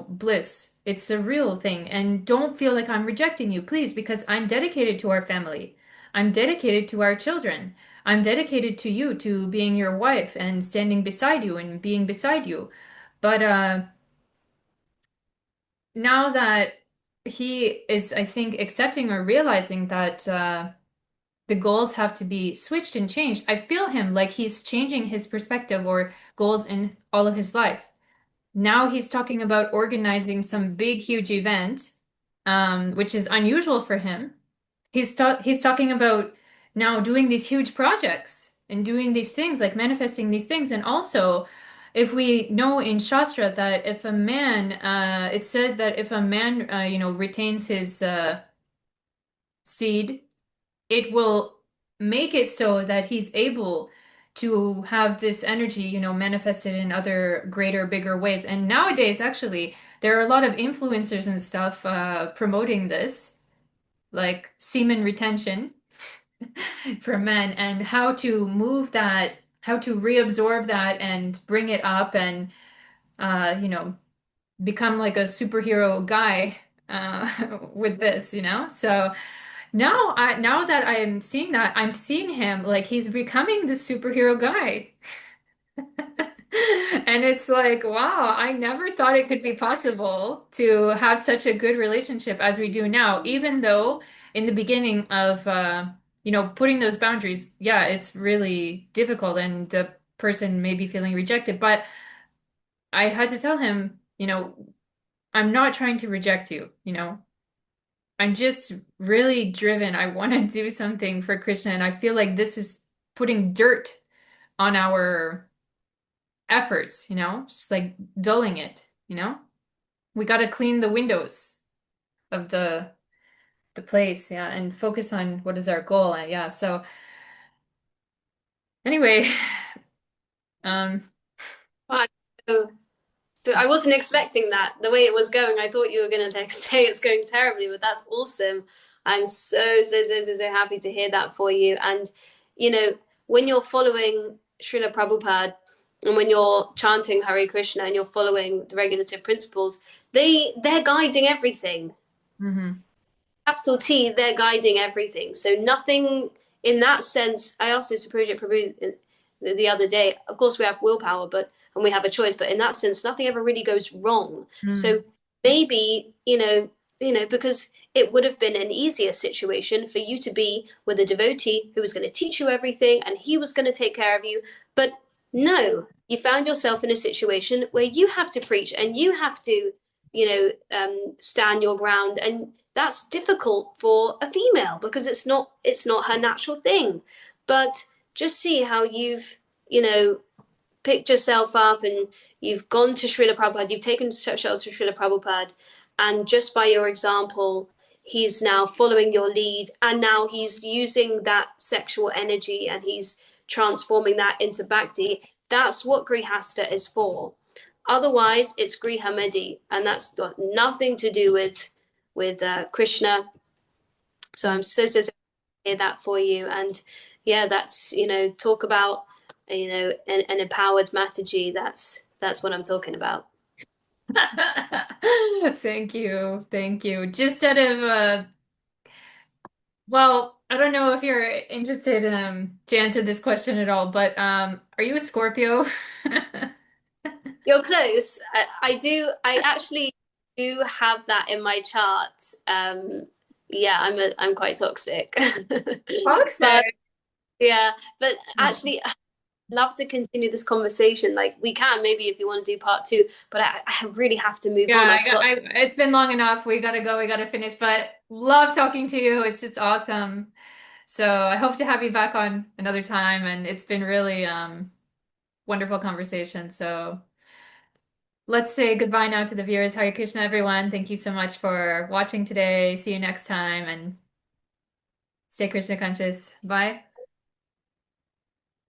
bliss. It's the real thing. And don't feel like I'm rejecting you, please, because I'm dedicated to our family. I'm dedicated to our children. I'm dedicated to you, to being your wife and standing beside you and being beside you. But now that he is, I think, accepting or realizing that the goals have to be switched and changed, I feel him like he's changing his perspective or goals in all of his life. Now he's talking about organizing some big, huge event, which is unusual for him. He's talking about now doing these huge projects and doing these things, like manifesting these things. And also, if we know in Shastra that if a man, it said that if a man, retains his seed, it will make it so that he's able to have this energy, manifested in other greater, bigger ways. And nowadays, actually, there are a lot of influencers and stuff promoting this, like semen retention for men and how to move that, how to reabsorb that and bring it up and, become like a superhero guy with this. So now that I'm seeing that, I'm seeing him like he's becoming the superhero guy. And it's like, wow, I never thought it could be possible to have such a good relationship as we do now, even though in the beginning of putting those boundaries, yeah, it's really difficult and the person may be feeling rejected. But I had to tell him, I'm not trying to reject you. I'm just really driven. I want to do something for Krishna, and I feel like this is putting dirt on our efforts, just like dulling it. We got to clean the windows of the place, yeah, and focus on what is our goal. And yeah, so anyway, um Right. So, so I wasn't expecting that. The way it was going, I thought you were going to like, say it's going terribly, but that's awesome. I'm so happy to hear that for you. And, you know, when you're following Srila Prabhupada and when you're chanting Hare Krishna and you're following the regulative principles, they're guiding everything. mhm. Capital T, they're guiding everything. So nothing in that sense. I asked this to Project Prabhu the other day. Of course, we have willpower, but and we have a choice. But in that sense, nothing ever really goes wrong. Mm. So maybe because it would have been an easier situation for you to be with a devotee who was going to teach you everything and he was going to take care of you. But no, you found yourself in a situation where you have to preach and you have to, stand your ground, and that's difficult for a female because it's not her natural thing. But just see how you've picked yourself up and you've gone to Srila Prabhupada, you've taken shelter to Srila Prabhupada, and just by your example, he's now following your lead, and now he's using that sexual energy and he's transforming that into bhakti. That's what grihasta is for. Otherwise, it's grihamedi, and that's got nothing to do with Krishna. So I'm so to hear that for you, and yeah, that's talk about an empowered Mataji. That's what I'm talking about. Thank you. Thank you. Just out of well, I don't know if you're interested to answer this question at all, but are you a Scorpio? You're close. I do. I actually do have that in my chart. Yeah, I'm quite toxic, but Toxic. yeah, but Oh. actually, I'd love to continue this conversation. Like we can maybe if you want to do part two, but I really have to move Yeah, on. I've got it's been long enough. We gotta go. We gotta finish. But love talking to you. It's just awesome. So I hope to have you back on another time. And it's been really wonderful conversation. So let's say goodbye now to the viewers. Hare Krishna, everyone. Thank you so much for watching today. See you next time and stay Krishna conscious. Bye.